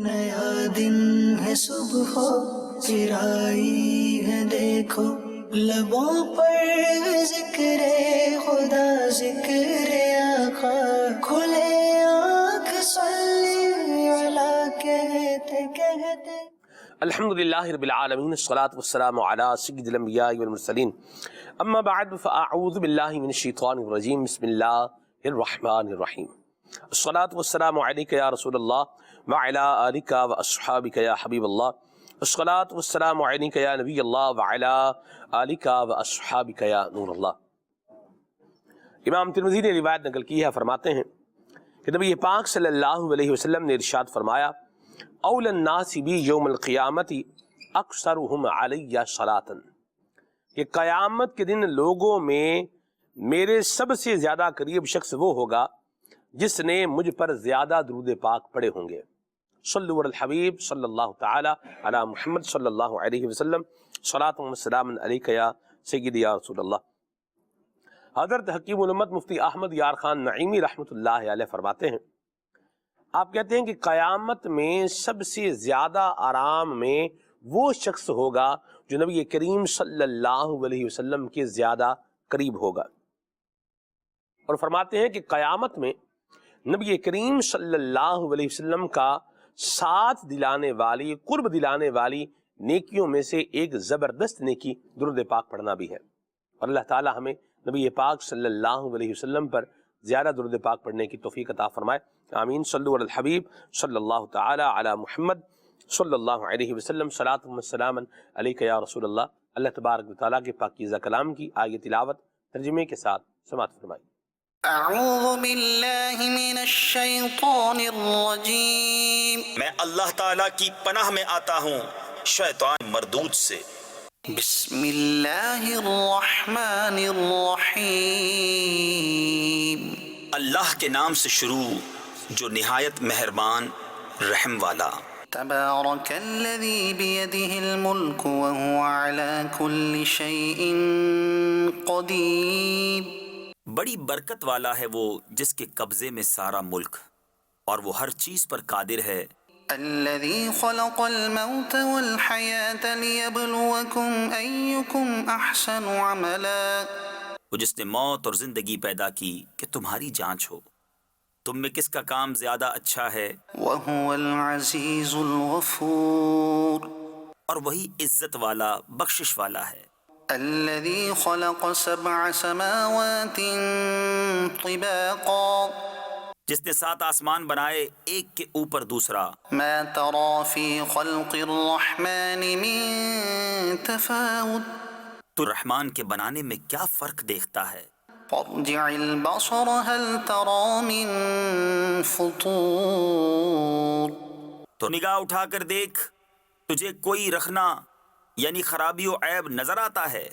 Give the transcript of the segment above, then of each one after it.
نیا دن ہے صبح چرائی ہے دیکھو، لبوں پر ذکر خدا ذکر آقا، کھلے آنکھ صلی اللہ کہتے کہتے۔ الحمدللہ رب العالمین، الصلاۃ والسلام علی سید الانبیاء والمرسلین، اما بعد فاعوذ باللہ من الشیطان الرجیم، بسم اللہ الرحمن الرحیم۔ الصلاۃ والسلام علیک یا رسول اللہ وعلی آلک واصحابک یا حبیب اللہ، الصلاۃ والسلام علیک یا نبی اللہ وعلی آلک واصحابک یا نور اللہ۔ امام ترمذی نے روایت نقل کی ہے، فرماتے ہیں کہ نبی پاک صلی اللہ علیہ وسلم نے ارشاد فرمایا، اول الناس بی یوم القیامت اکثرہم علی صلاۃ، کہ قیامت کے دن لوگوں میں میرے سب سے زیادہ قریب شخص وہ ہوگا جس نے مجھ پر زیادہ درود پاک پڑھے ہوں گے۔ صلو علی الحبیب صلی اللہ تعالی علی محمد صلی اللہ علیہ وسلم، صلاۃ و سلام علیک یا سیدی یا رسول اللہ۔ حضرت حکیم الامت مفتی احمد یار خان نعیمی رحمۃ اللہ علیہ فرماتے ہیں، آپ کہتے ہیں کہ قیامت میں سب سے زیادہ آرام میں وہ شخص ہوگا جو نبی کریم صلی اللہ علیہ وسلم کے زیادہ قریب ہوگا، اور فرماتے ہیں کہ قیامت میں نبی کریم صلی اللہ علیہ وسلم کا ساتھ دلانے والی، قرب دلانے والی نیکیوں میں سے ایک زبردست نیکی درود پاک پڑھنا بھی ہے، اور اللہ تعالی ہمیں نبی پاک صلی اللہ علیہ وسلم پر زیادہ درود پاک پڑھنے کی توفیق عطا فرمائے، آمین۔ صلو علی الحبیب صلی اللہ تعالی علی محمد صلی اللہ علیہ وسلم، صلاۃ و سلام علیک یا رسول اللہ۔ اللہ تبارک و تعالیٰ کے پاکیزہ کلام کی آیہ تلاوت ترجمے کے ساتھ سماعت فرمائی۔ اعوذ باللہ من الشیطان الرجیم، میں اللہ تعالیٰ کی پناہ میں آتا ہوں شیطان مردود سے۔ بسم اللہ الرحمن الرحیم، اللہ کے نام سے شروع جو نہایت مہربان رحم والا۔ تبارک الذی بیدہ الملک وہو علی کل شیء قدیر، بڑی برکت والا ہے وہ جس کے قبضے میں سارا ملک اور وہ ہر چیز پر قادر ہے۔ الذی خلق الموت والحیاة لیبلوکم ایکم احسن عملا، وہ جس نے موت اور زندگی پیدا کی کہ تمہاری جانچ ہو تم میں کس کا کام زیادہ اچھا ہے، وہو العزیز الغفور، اور وہی عزت والا بخشش والا ہے۔ الذي خلق 7 سماوات طباقا، جس نے 7 آسمان بنائے ایک کے اوپر دوسرا، ما ترى في خلق الرحمن من تفاوت، تو رحمان کے بنانے میں کیا فرق دیکھتا ہے؟ فارجع البصر هل ترى من فطور، تو نگاہ اٹھا کر دیکھ تجھے کوئی رخنا یعنی خرابی و عیب نظر آتا ہے؟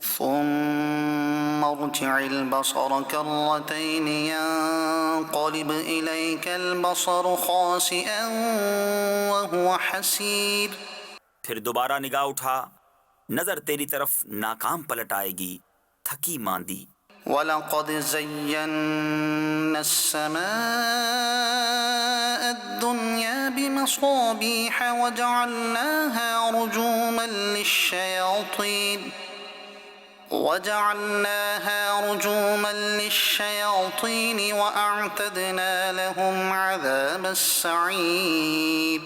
ثم ارجع البصر كرتين ينقلب إليك البصر خاسئا وهو حسير، پھر دوبارہ نگاہ اٹھا، نظر تیری طرف ناکام پلٹ آئے گی، تھکی ماندی۔ وَلَقَدْ زَيَّنَّا السَّمَاءَ الدُّنْيَا بِمَصَابِيحَ وَجَعَلْنَاهَا رُجُومًا لِلشَّيَاطِينِ وَأَعْتَدْنَا لَهُمْ عَذَابَ السَّعِيرِ،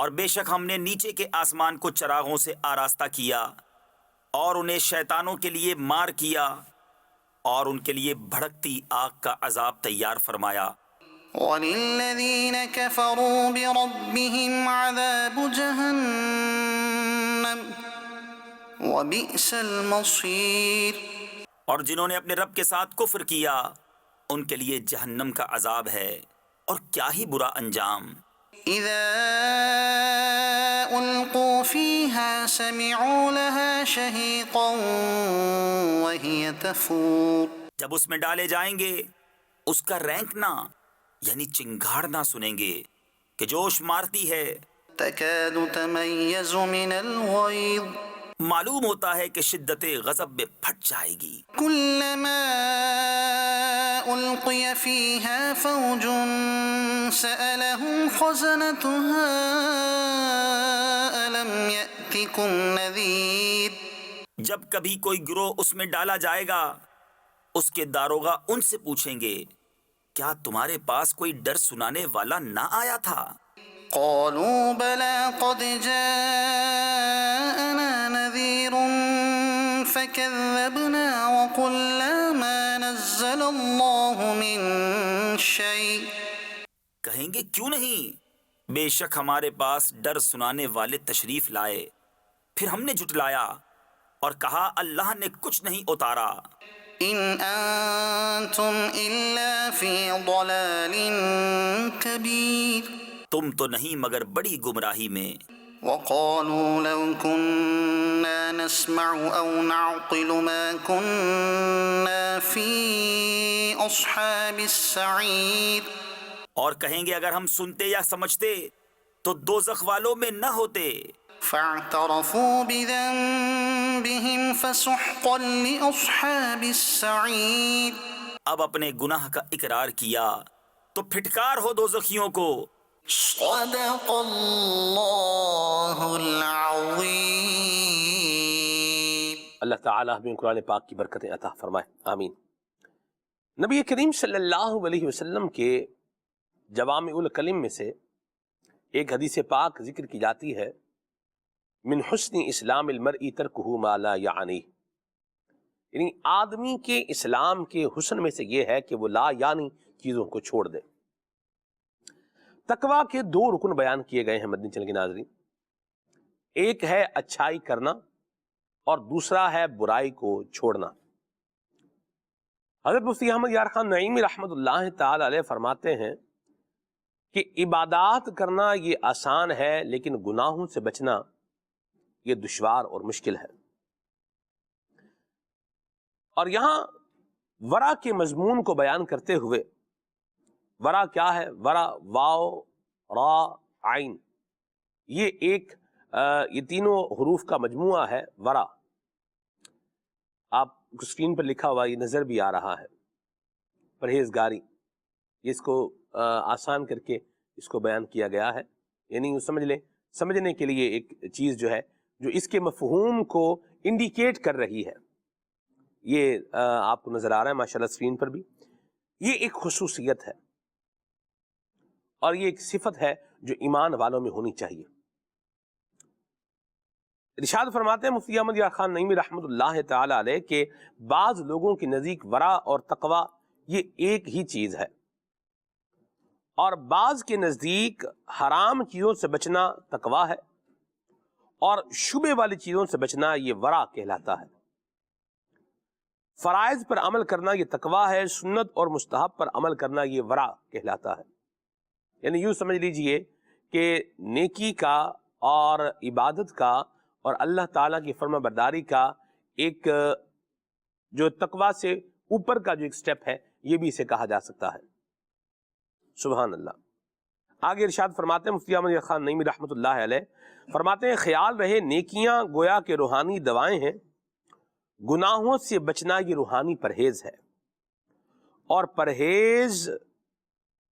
اور بے شک ہم نے نیچے کے آسمان کو چراغوں سے آراستہ کیا اور انہیں شیطانوں کے لیے مار کیا اور ان کے لیے بھڑکتی آگ کا عذاب تیار فرمایا۔ وَلِلَّذِينَ كَفَرُوا بِرَبِّهِمْ عَذَابُ جَهَنَّمَ وَبِئْسَ الْمَصِيرُ، اور جنہوں نے اپنے رب کے ساتھ کفر کیا ان کے لیے جہنم کا عذاب ہے، اور کیا ہی برا انجام۔ اذا القوا فيها سمعوا لها شهيقا وهي تفور، جب اس میں ڈالے جائیں گے اس کا رینکنا یعنی چنگھاڑنا سنیں گے کہ جوش مارتی ہے، تكاد تميز من الغيظ، معلوم ہوتا ہے کہ شدت غضب میں پھٹ جائے گی۔ كلما ألقي فيها فوج سألهم خزنتها ألم يأتكم نذير جب کبھی کوئی گروہ اس میں ڈالا جائے گا اس کے داروغہ ان سے پوچھیں گے کیا تمہارے پاس کوئی ڈر سنانے والا نہ آیا تھا؟ قالوا بلى قد جاءنا نذير فكذبنا وقلنا ما نزل الله من شيء کہیں گے کیوں نہیں، بے شک ہمارے پاس ڈر سنانے والے تشریف لائے، پھر ہم نے جھٹلایا اور کہا اللہ نے کچھ نہیں اتارا۔ إن أنتم إلا في ضلال كبير تم تو نہیں مگر بڑی گمراہی میں۔ وقالوا لو كنا نسمع أو نعقل ما كنا في أصحاب السعير اور کہیں گے اگر ہم سنتے یا سمجھتے تو دوزخ والوں میں نہ ہوتے۔ فاعترفوا بذنبهم فسحقا لأصحاب السعير اب اپنے گناہ کا اقرار کیا تو پھٹکار ہو دوزخیوں کو۔ صدق اللہ العظیم۔ اللہ تعالیٰ ہمیں قرآن پاک کی برکتیں عطا فرمائے، آمین۔ نبی کریم صلی اللہ علیہ وسلم کے جوامع الکلم میں سے ایک حدیث پاک ذکر کی جاتی ہے، من حسن اسلام المرء ترکہ ما لا یعنی، یعنی آدمی کے اسلام کے حسن میں سے یہ ہے کہ وہ لا یعنی چیزوں کو چھوڑ دے۔ تقویٰ کے دو رکن بیان کیے گئے ہیں مدنی چینل کے ناظرین، ایک ہے اچھائی کرنا اور دوسرا ہے برائی کو چھوڑنا۔ حضرت مفتی احمد یار خان نعیمی رحمۃ اللہ تعالی علیہ فرماتے ہیں کہ عبادات کرنا یہ آسان ہے لیکن گناہوں سے بچنا یہ دشوار اور مشکل ہے۔ اور یہاں ورع کے مضمون کو بیان کرتے ہوئے، ورع کیا ہے؟ ورع واو را عین، یہ تینوں حروف کا مجموعہ ہے ورع۔ آپ کو اسکرین پر لکھا ہوا یہ نظر بھی آ رہا ہے، پرہیزگاری، اس کو آسان کر کے اس کو بیان کیا گیا ہے، یعنی سمجھ لیں، سمجھنے کے لیے ایک چیز جو ہے جو اس کے مفہوم کو انڈیکیٹ کر رہی ہے، یہ آپ کو نظر آ رہا ہے ماشاءاللہ اسکرین پر بھی۔ یہ ایک خصوصیت ہے اور یہ ایک صفت ہے جو ایمان والوں میں ہونی چاہیے۔ ارشاد فرماتے ہیں مفتی احمد یار خان نعیمی رحمۃ اللہ تعالی علیہ کہ بعض لوگوں کے نزدیک ورع اور تقویٰ یہ ایک ہی چیز ہے، اور بعض کے نزدیک حرام چیزوں سے بچنا تقویٰ ہے اور شبہ والی چیزوں سے بچنا یہ ورع کہلاتا ہے۔ فرائض پر عمل کرنا یہ تقویٰ ہے، سنت اور مستحب پر عمل کرنا یہ ورع کہلاتا ہے۔ یعنی یوں سمجھ لیجئے کہ نیکی کا اور عبادت کا اور اللہ تعالیٰ کی فرما برداری کا ایک جو تقویٰ سے اوپر کا جو ایک سٹیپ ہے، یہ بھی اسے کہا جا سکتا ہے۔ سبحان اللہ۔ آگے ارشاد فرماتے ہیں مفتی احمد خان نعیمی رحمۃ اللہ علیہ فرماتے ہیں خیال رہے نیکیاں گویا کہ روحانی دوائیں ہیں، گناہوں سے بچنا یہ روحانی پرہیز ہے، اور پرہیز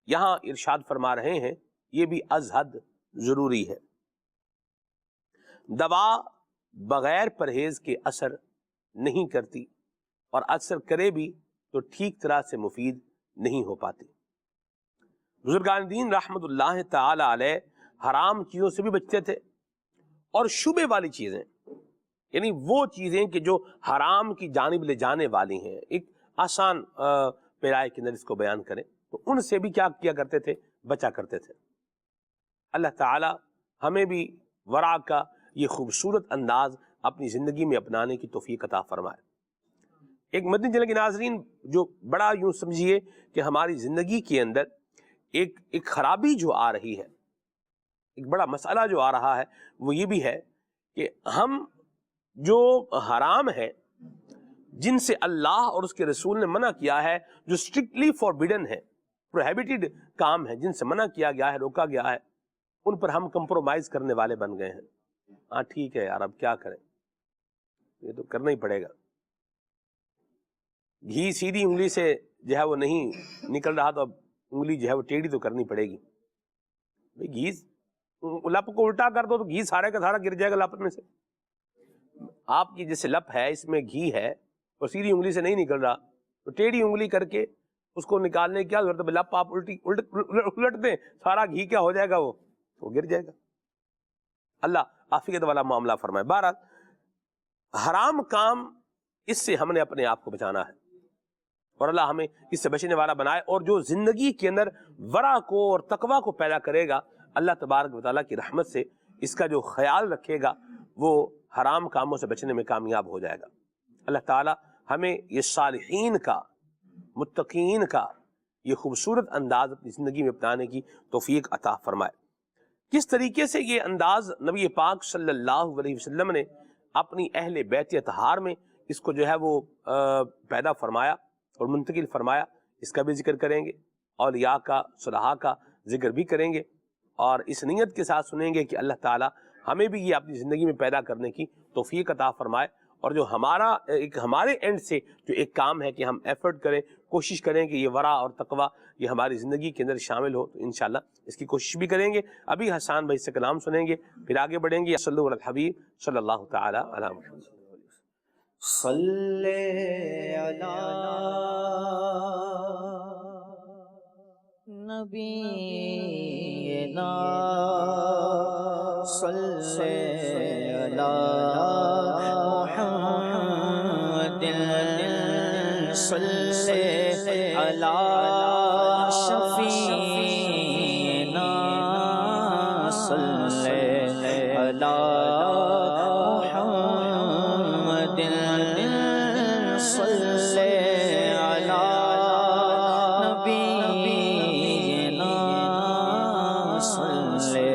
یہاں ارشاد فرما رہے ہیں یہ بھی از حد ضروری ہے۔ دوا بغیر پرہیز کے اثر نہیں کرتی، اور اثر کرے بھی تو ٹھیک طرح سے مفید نہیں ہو پاتی۔ بزرگان دین رحمت اللہ تعالی علیہ حرام چیزوں سے بھی بچتے تھے، اور شبہ والی چیزیں یعنی وہ چیزیں کہ جو حرام کی جانب لے جانے والی ہیں، ایک آسان پیرائے کے اندر اس کو بیان کریں تو ان سے بھی کیا کیا کرتے تھے؟ بچا کرتے تھے۔ اللہ تعالی ہمیں بھی ورع کا یہ خوبصورت انداز اپنی زندگی میں اپنانے کی توفیق عطا فرمائے۔ ایک مدنی چینل کے ناظرین، جو بڑا یوں سمجھیے کہ ہماری زندگی کے اندر ایک خرابی جو آ رہی ہے، ایک بڑا مسئلہ جو آ رہا ہے، وہ یہ بھی ہے کہ ہم جو حرام ہے، جن سے اللہ اور اس کے رسول نے منع کیا ہے، جو اسٹرکٹلی فوربیڈن ہے، پروہیبٹڈ کام ہے، جن سے منع کیا گیا ہے، روکا گیا ہے، ان پر ہم کمپرومائز کرنے والے بن گئے ہیں۔ ہاں ٹھیک ہے یار، اب کیا کریں، یہ تو کرنا ہی پڑے گا۔ گھی سیدھی انگلی سے جو ہے وہ نہیں نکل رہا تو اب انگلی جو ہے وہ ٹیڑھی تو کرنی پڑے گی. بھئی گھی لپ کو الٹا کر دو تو گھی سارے کا سارا گر جائے گا لپ میں سے. آپ کی جیسے لپ ہے اس میں گھی ہے اور سیدھی انگلی سے نہیں نکل رہا تو ٹیڑھی انگلی کر کے اس کو نکالنے کی کیا ضرورت ہے؟ لپ آپ الٹ دیں سارا گھی کیا ہو جائے گا وہ گر جائے گا. اللہ عافیت والا معاملہ فرمائے. بہرحال حرام کام اس سے ہم نے اپنے آپ کو بچانا ہے اور اللہ ہمیں اس سے بچنے والا بنائے. اور جو زندگی کے اندر ورع کو اور تقوی کو پیدا کرے گا اللہ تبارک و تعالیٰ کی رحمت سے اس کا جو خیال رکھے گا وہ حرام کاموں سے بچنے میں کامیاب ہو جائے گا. اللہ تعالیٰ ہمیں یہ صالحین کا متقین کا یہ خوبصورت انداز اپنی زندگی میں اپنانے کی توفیق عطا فرمائے. کس طریقے سے یہ انداز نبی پاک صلی اللہ علیہ وسلم نے اپنی اہل بیت اطہار میں اس کو جو ہے وہ پیدا فرمایا اور منتقل فرمایا، اس کا بھی ذکر کریں گے. اولیاء کا صلحاء کا ذکر بھی کریں گے اور اس نیت کے ساتھ سنیں گے کہ اللہ تعالیٰ ہمیں بھی یہ اپنی زندگی میں پیدا کرنے کی توفیق عطا فرمائے. اور جو ہمارے اینڈ سے جو ایک کام ہے کہ ہم ایفرٹ کریں، کوشش کریں کہ یہ ورع اور تقوی یہ ہماری زندگی کے اندر شامل ہو، تو انشاءاللہ اس کی کوشش بھی کریں گے. ابھی حسان بھائی سے کلام سنیں گے پھر آگے بڑھیں گے. صلی اللہ علی الحبیب صلی اللہ تعالی علی محمد. صلی علی نبینا صلی علی محمد صلی علی شفیعنا صلی علی محمد صلی علی نبینا صلی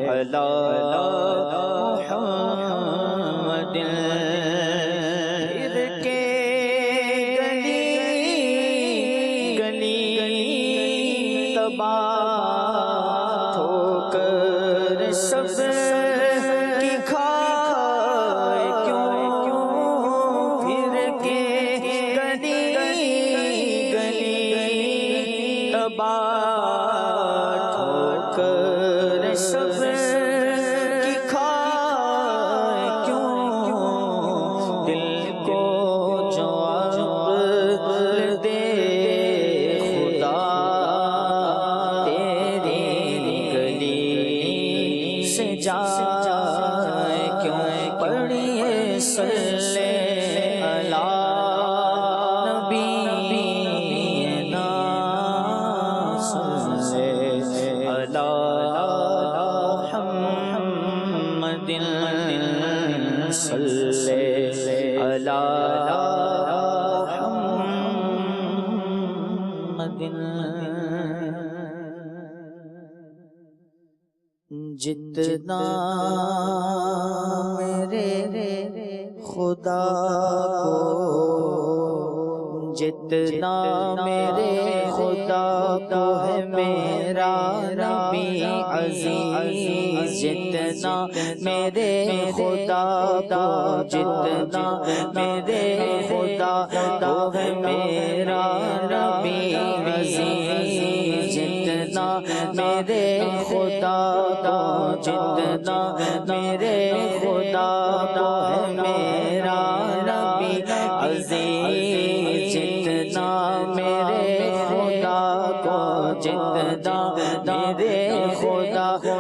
علی محمد. ٹھوکر سب کی کھائے کیوں پھر کے گلی گلی تباہ ٹھوکر سب کی کھائے کیوں دل کو جو عقل دے خدا جائے کیوں پڑھیے صلی علی نبینا صلی علی محمد صلی علی محمد. جتنا میرے خدا کو جتنا میرے خدا کو ہے میرا نبی عزیز جتنا میرے خدا کو جتنا میرے خدا کو ہے میرا نبی عزیز جتنا میرے خدا کو جتنا میرے خدا کو ہے میرا نبی عزیز جتنا میرے خدا کو جتنا میرے خدا کو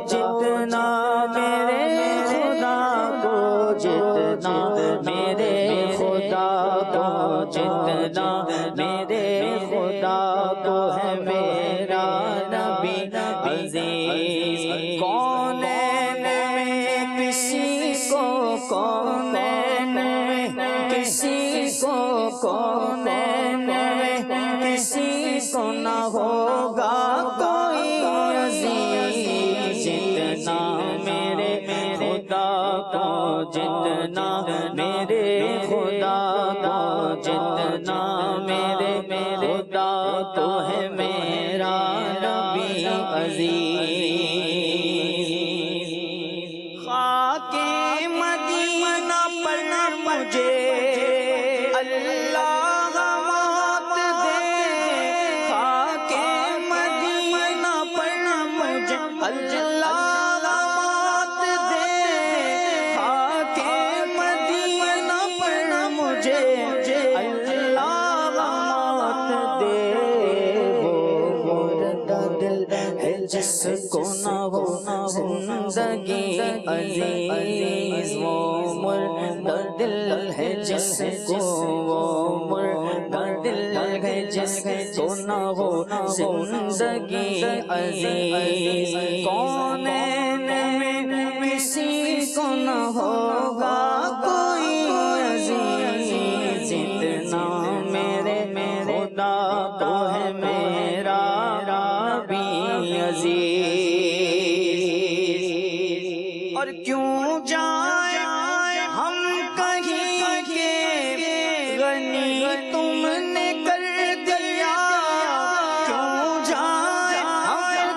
جتنا میرے خدا کو جتنا میرے خدا کو جتنا میرے خدا کو ہے میرا نبی عزیز. کونین میں کسی کو کونین میں کسی کو کونین میں کسی کو نہ ہوگا کوئی عزیز جتنا میرے خدا کو جتنا میرے خدا کو جتنا میرے خدا تو ہے میرا نبی عزیز. خاک مدینہ پر مجھے اللہ کو نہ ہو زندگی عزیز، وہ مردہ دل ہے جس کو، وہ مردہ دل ہے جس کو نہ ہو زندگی عزیز، کونین میں کسی کو نہ ہوگا کوئی عزیز جتنا میرے خدا کو ہے میرا بھی عزیز۔ اور کیوں جائے ہم کہیں کہ غنی تم نے کر دیا، کیوں جائے ہم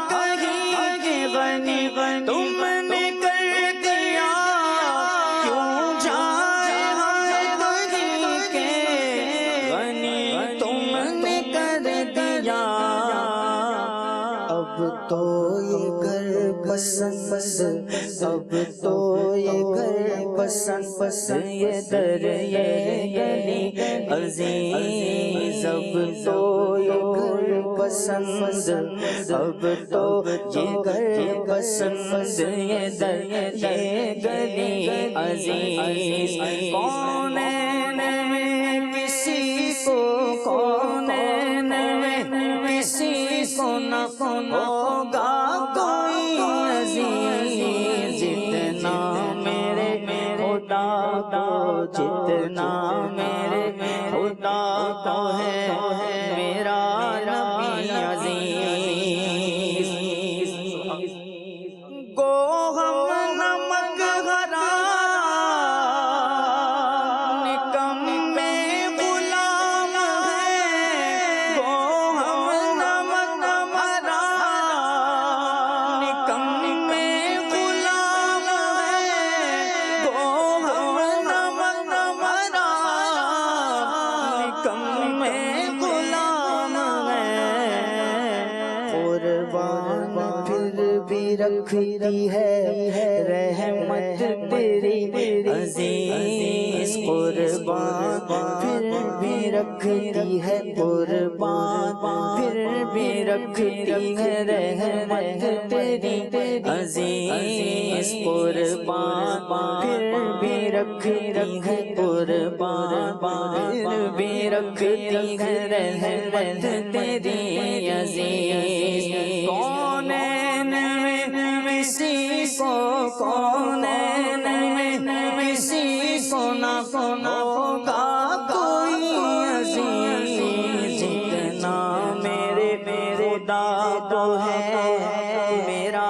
کہیں کہ غنی تم نے کر دیا، کیوں جائے ہم کہیں کہ غنی تم نے کر دیا۔ اب تو یہ گھر پسند، اب تو یہ گھر پسند، یہ در یہ گلی عزیز، اب تو یہ گھر پسند، اب تو یہ گھر پسند، یہ در یہ گلی عزیز، کونین میں کسی کو، کونین میں کسی کو نہ ہوگا کوئی عزیز جتنا میرے خدا کو، جتنا میرے خدا کو ہے میرا نبی عزیز۔ گو ہم نمک حرام کم میں غلام ہیں، گو ہم نمک حرام کم میں غلام ہیں، گو ہم نمک حرام کم میں غلام ہیں، قربان پھر بھی رکھتی ہے رحمت تیری عزیز، قربان پھر بھی رکھتی ہے، قربان پھر بھی رکھتی ہے رحمت تیری عزیز، قربان پھر بھی رکھتی ہے، قربان پھر بھی رکھتی ہے رحمت تیری عزیز، کونین میں کسی کو، کونین میں کسی کو نہ ہوگا کوئی عزیز جتنا میرے خدا کو ہے میرا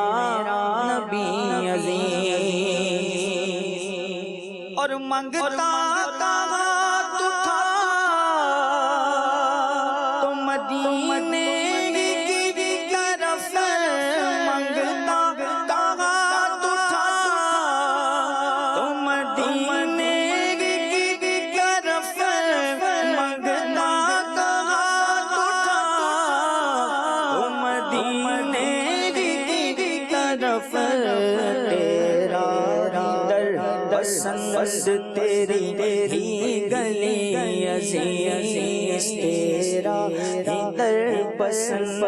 نبی عزیز۔ اور منگتا ہاتھ اٹھا تو مدینے کی طرف، منگتا ہاتھ اٹھا تو مدینے کی طرف، منگتا ہاتھ اٹھا تو مدینے کی طرف، تیرا در پسند تیری گلی عزیز، تیرا در پسند،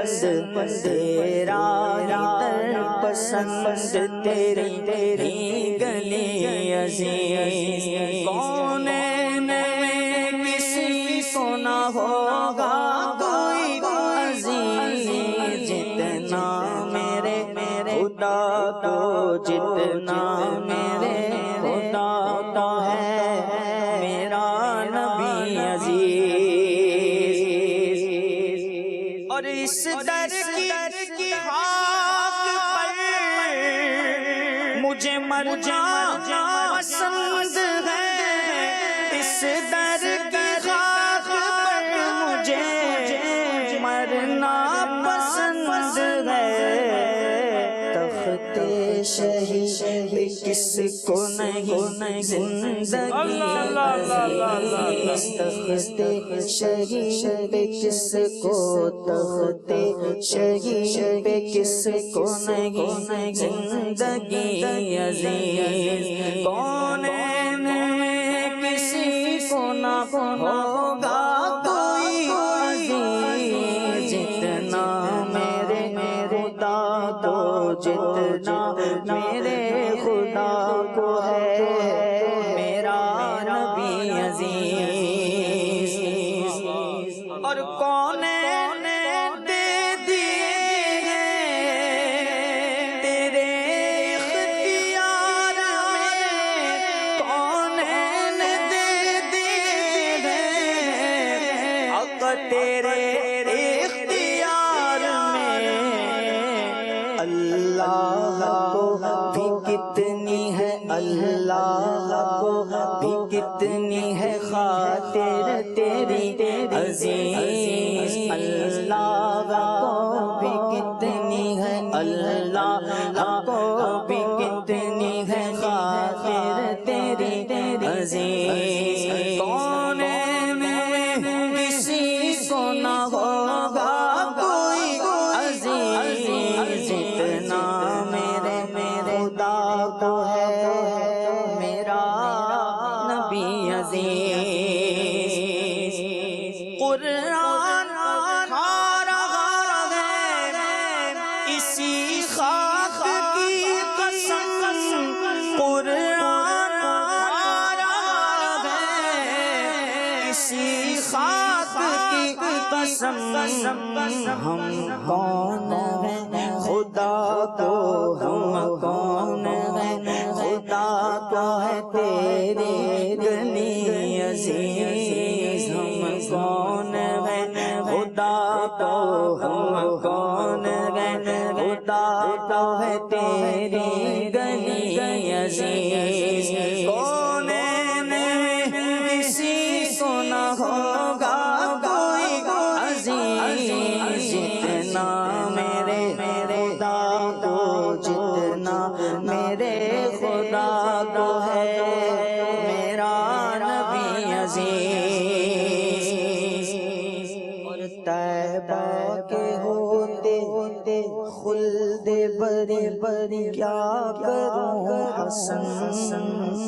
تیرا در پسند تیری گلی عزیز، کونین میں کسی کو نہ ہوگا کوئی عزیز جتنا میرے خدا کو، جتنا میرے خدا کا ہے میرا نبی عزیز۔ اور اس در کی خاک پر مجھے مرنا پسند ہے، اس در کی خاک پر مجھے مرنا پسند ہے، تخت شہی کس کو نہیں زندگی عزیز، تخت شہی پہ کس کو، تخت شہی پہ کس کو نہیں زندگی عزیز، کونین میں کسی کو نہ ہوگا کوئی عزیز جتنا میرے خدا کو، جتنا میرے خدا کو ہے میرا نبی عزیز، اور کون دے دیے تیرے اختیار میں، کون دے دیے آقا تیرے اختیار میں، اللہ کو بھی کتنی ہے، اللہ کو بھی کتنی ہے خاطر تیری عزیز، اللہ کو بھی کتنی ہے، اللہ کو بھی کتنی ہے خاطر تیری عزیز، کون میں کسی کو نہ ہوگا کوئی عزیز جتنا میرے خدا کو ہے میرا نبی عزیز، قرآن کھا رہا ہے اسی خاک کی قسم، قرآن کھا رہا ہے اسی خاک کی قسم، ہم کون ہیں خدا کو، ہم کون ہیں خدا کو ہے تیری گلی عزیز، ہم کون ہیں خدا کو، ہم کون ہیں خدا کو ہے تیری گلی عزیز، کون کسی کو نہ ہوگا کوئی عزیز جتنا میرے خدا کو، جتنا میرے خدا کو ہے میرا نبی عزیز، اور طیبہ کے ہوتے خلد بری بری کیا کروں حسن،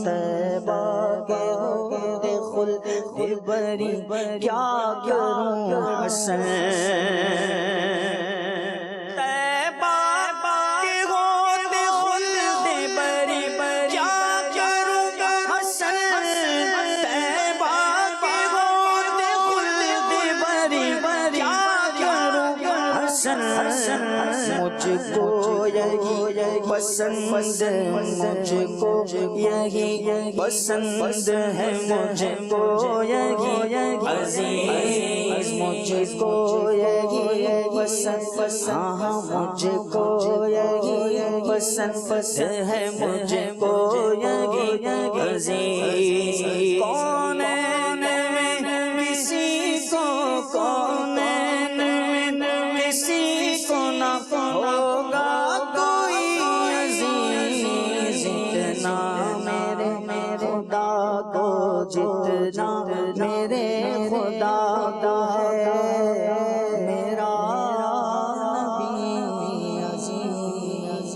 طیبہ کے ہوتے خلد بری کیا کروں حسن، مجھ کو یہی پسند، مجھ کو یہی پسند ہے، مجھ کو یہی عزیز، مجھ کو یہی پسند، ہاں مجھ کو یہی پسند ہے، مجھ کو یہی عزیز، کون کسی کو، کون کسی کو نہ ہوگا کوئی عزیز جتنا میرے خدا کو، جتنا میرے خدا کو ہے میرا نبی عزیز۔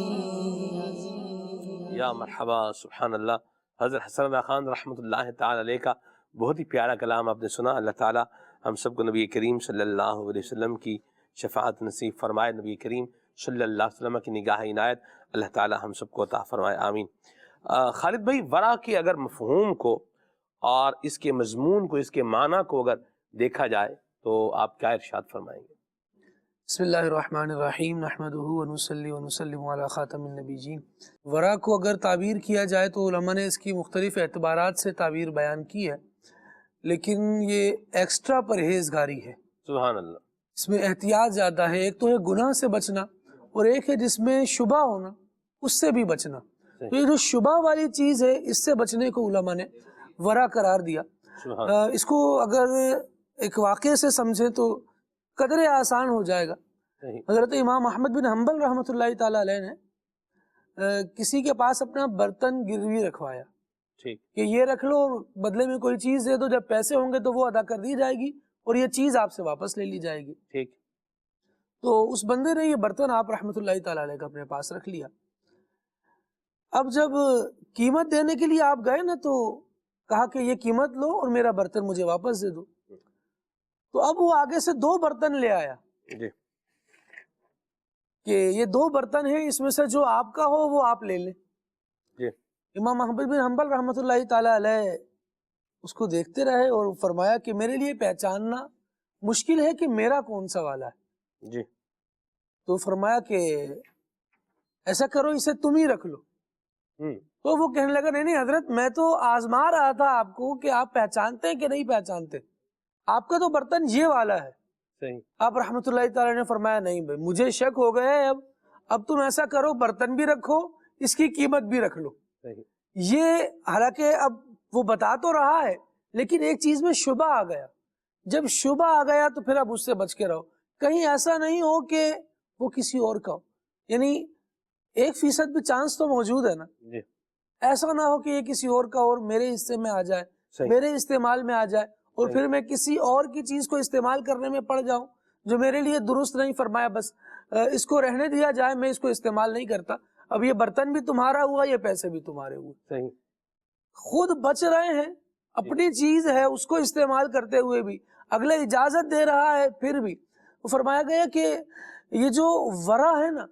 یا مرحبا، سبحان اللہ۔ حضرت حسن رضا خان رحمۃ اللہ تعالی علیہ کا بہت ہی پیارا کلام آپ نے سنا۔ اللہ تعالیٰ ہم سب کو نبی کریم صلی اللہ علیہ وسلم کی شفاعت نصیب فرمائے، نبی کریم صلی اللہ علیہ وسلم کی نگاہ عنایت اللہ تعالیٰ ہم سب کو عطا فرمائے، آمین۔ خالد بھائی، ورا کے اگر مفہوم کو اور اس کے مضمون کو، اس کے معنی کو اگر دیکھا جائے تو آپ کیا ارشاد فرمائیں گے؟ بسم اللہ الرحمن الرحیم، نحمدہ ونصلی ونسلم علی خاتم النبیین۔ ورا کو اگر تعبیر کیا جائے تو علماء نے اس کی مختلف اعتبارات سے تعبیر بیان کی ہے، لیکن یہ ایکسٹرا پرہیزگاری ہے۔ سبحان اللہ۔ اس میں احتیاط زیادہ ہے، ایک تو ہے گناہ سے بچنا، اور ایک ہے جس میں شبہ ہونا، اس سے بھی بچنا۔ تو یہ جو شبہ والی چیز ہے، اس سے بچنے کو علماء نے ورا قرار دیا۔ اس کو اگر ایک واقعے سے سمجھیں تو قدر آسان ہو جائے گا۔ حضرت امام احمد بن حنبل رحمۃ اللہ تعالیٰ علیہ نے کسی کے پاس اپنا برتن گروی رکھوایا کہ یہ رکھ لو، بدلے میں کوئی چیز دے دو، جب پیسے ہوں گے تو وہ ادا کر دی جائے گی اور یہ چیز آپ سے واپس لے لی جائے گی۔ تو اس بندے نے یہ برتن آپ رحمۃ اللہ تعالیٰ علیہ کا اپنے پاس رکھ لیا۔ اب جب قیمت دینے کے لیے آپ گئے نا، تو کہا کہ یہ قیمت لو اور میرا برتن مجھے واپس دے دو۔ تو اب وہ آگے سے 2 برتن لے آیا، کہ یہ 2 برتن ہیں، اس میں سے جو آپ کا ہو وہ آپ لے لیں۔ جی امام احمد بن حنبل رحمۃ اللہ تعالی علیہ اس کو دیکھتے رہے اور فرمایا کہ میرے لیے پہچاننا مشکل ہے کہ میرا کون سا والا ہے۔ جی تو فرمایا کہ ایسا کرو اسے تم ہی رکھ لو۔ تو وہ کہنے لگا نہیں حضرت، میں تو آزما رہا تھا آپ کو کہ آپ پہچانتے ہیں کہ نہیں پہچانتے، آپ کا تو برتن یہ والا ہے۔ صحیح۔ آپ رحمۃ اللہ تعالی نے فرمایا نہیں بھائی مجھے شک ہو گیا ہے، اب تم ایسا کرو برتن بھی رکھو، اس کی قیمت بھی رکھ لو۔ صحیح۔ یہ حالانکہ اب وہ بتا تو رہا ہے لیکن ایک چیز میں شبہ آ گیا، جب شبہ آ گیا تو پھر اب اس سے بچ کے رہو، کہیں ایسا نہیں ہو کہ وہ کسی اور کا ہو، یعنی 1% بھی چانس تو موجود ہے نا، جی ایسا نہ ہو کہ یہ کسی اور کا اور میرے حصے میں آ جائے، صحیح۔ میرے استعمال میں آ جائے اور صحیح۔ پھر میں کسی اور کی چیز کو استعمال کرنے میں پڑ جاؤں جو میرے لیے درست نہیں۔ فرمایا بس اس کو رہنے دیا جائے، میں اس کو استعمال نہیں کرتا، اب یہ برتن بھی تمہارا ہوا، یہ پیسے بھی تمہارے ہوئے۔ صحیح۔ خود بچ رہے ہیں، اپنی چیز ہے اس کو استعمال کرتے ہوئے بھی، اگلے اجازت دے رہا ہے پھر بھی۔ وہ فرمایا گیا کہ یہ جو ورع ہے نا،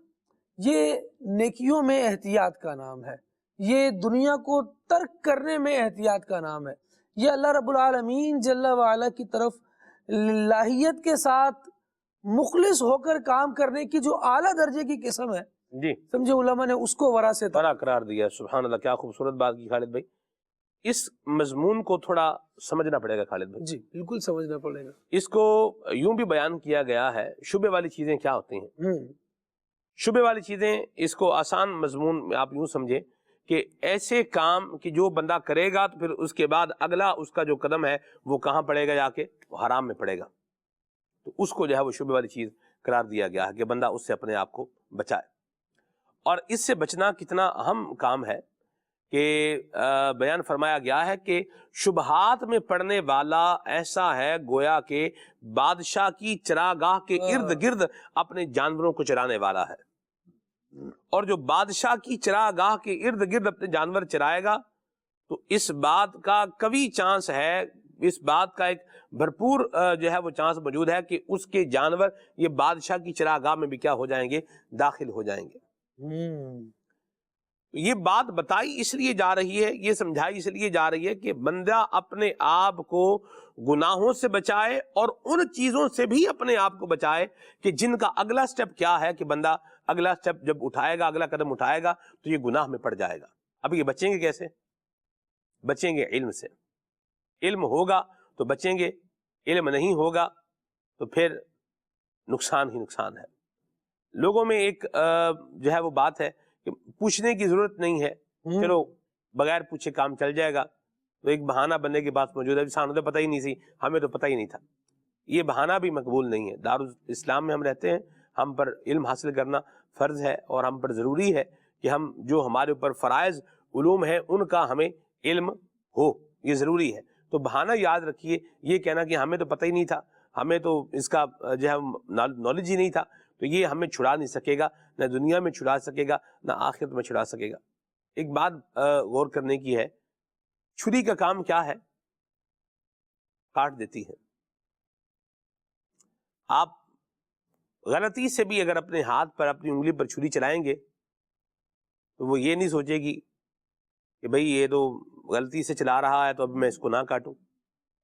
یہ نیکیوں میں احتیاط کا نام ہے، یہ دنیا کو ترک کرنے میں احتیاط کا نام ہے، یہ اللہ رب العالمین جل وعلا کی طرف للہیت کے ساتھ مخلص ہو کر کام کرنے کی جو اعلیٰ درجے کی قسم ہے، جی سمجھے علماء نے اس کو ورع سے بڑا قرار دیا۔ سبحان اللہ، کیا خوبصورت بات کی خالد بھائی۔ اس مضمون کو تھوڑا سمجھنا پڑے گا خالد بھائی، جی بالکل سمجھنا پڑے گا۔ اس کو یوں بھی بیان کیا گیا ہے، شبے والی چیزیں کیا ہوتی ہیں؟ ہوں شبے والی چیزیں، اس کو آسان مضمون میں آپ یوں سمجھیں کہ ایسے کام کہ جو بندہ کرے گا تو پھر اس کے بعد اگلا اس کا جو قدم ہے وہ کہاں پڑے گا، جا کے وہ حرام میں پڑے گا، تو اس کو جو ہے وہ شبے والی چیز قرار دیا گیا ہے کہ بندہ اس سے اپنے آپ کو بچائے۔ اور اس سے بچنا کتنا اہم کام ہے کہ بیان فرمایا گیا ہے کہ شبہات میں پڑنے والا ایسا ہے گویا کہ بادشاہ کی چراگاہ کے ارد گرد اپنے جانوروں کو چرانے والا ہے، اور جو بادشاہ کی چراگاہ کے ارد گرد اپنے جانور چرائے گا تو اس بات کا قوی چانس ہے، اس بات کا ایک بھرپور جو ہے وہ چانس موجود ہے کہ اس کے جانور یہ بادشاہ کی چراگاہ میں بھی کیا ہو جائیں گے، داخل ہو جائیں گے۔ یہ بات بتائی اس لیے جا رہی ہے، یہ سمجھائی اس لیے جا رہی ہے کہ بندہ اپنے آپ کو گناہوں سے بچائے اور ان چیزوں سے بھی اپنے آپ کو بچائے کہ جن کا اگلا سٹیپ کیا ہے کہ بندہ اگلا سٹیپ جب اٹھائے گا، اگلا قدم اٹھائے گا تو یہ گناہ میں پڑ جائے گا۔ اب یہ بچیں گے کیسے؟ بچیں گے علم سے۔ علم ہوگا تو بچیں گے، علم نہیں ہوگا تو پھر نقصان ہی نقصان ہے۔ لوگوں میں ایک جو ہے وہ بات ہے کہ پوچھنے کی ضرورت نہیں ہے، چلو بغیر پوچھے کام چل جائے گا، تو ایک بہانہ بننے کی بات موجود ہے، سانوں تو پتہ ہی نہیں سی، ہمیں تو پتہ ہی نہیں تھا۔ یہ بہانہ بھی مقبول نہیں ہے۔ دارالاسلام میں ہم رہتے ہیں، ہم پر علم حاصل کرنا فرض ہے اور ہم پر ضروری ہے کہ ہم جو ہمارے اوپر فرائض علوم ہیں ان کا ہمیں علم ہو، یہ ضروری ہے۔ تو بہانہ یاد رکھیے، یہ کہنا کہ ہمیں تو پتہ ہی نہیں تھا، ہمیں تو اس کا جو ہے نالج ہی نہیں تھا، تو یہ ہمیں چھڑا نہیں سکے گا، نہ دنیا میں چھڑا سکے گا نہ آخرت میں چھڑا سکے گا۔ ایک بات غور کرنے کی ہے، چھری کا کام کیا ہے؟ کاٹ دیتی ہے۔ آپ غلطی سے بھی اگر اپنے ہاتھ پر اپنی انگلی پر چھری چلائیں گے تو وہ یہ نہیں سوچے گی کہ بھئی یہ تو غلطی سے چلا رہا ہے تو اب میں اس کو نہ کاٹوں،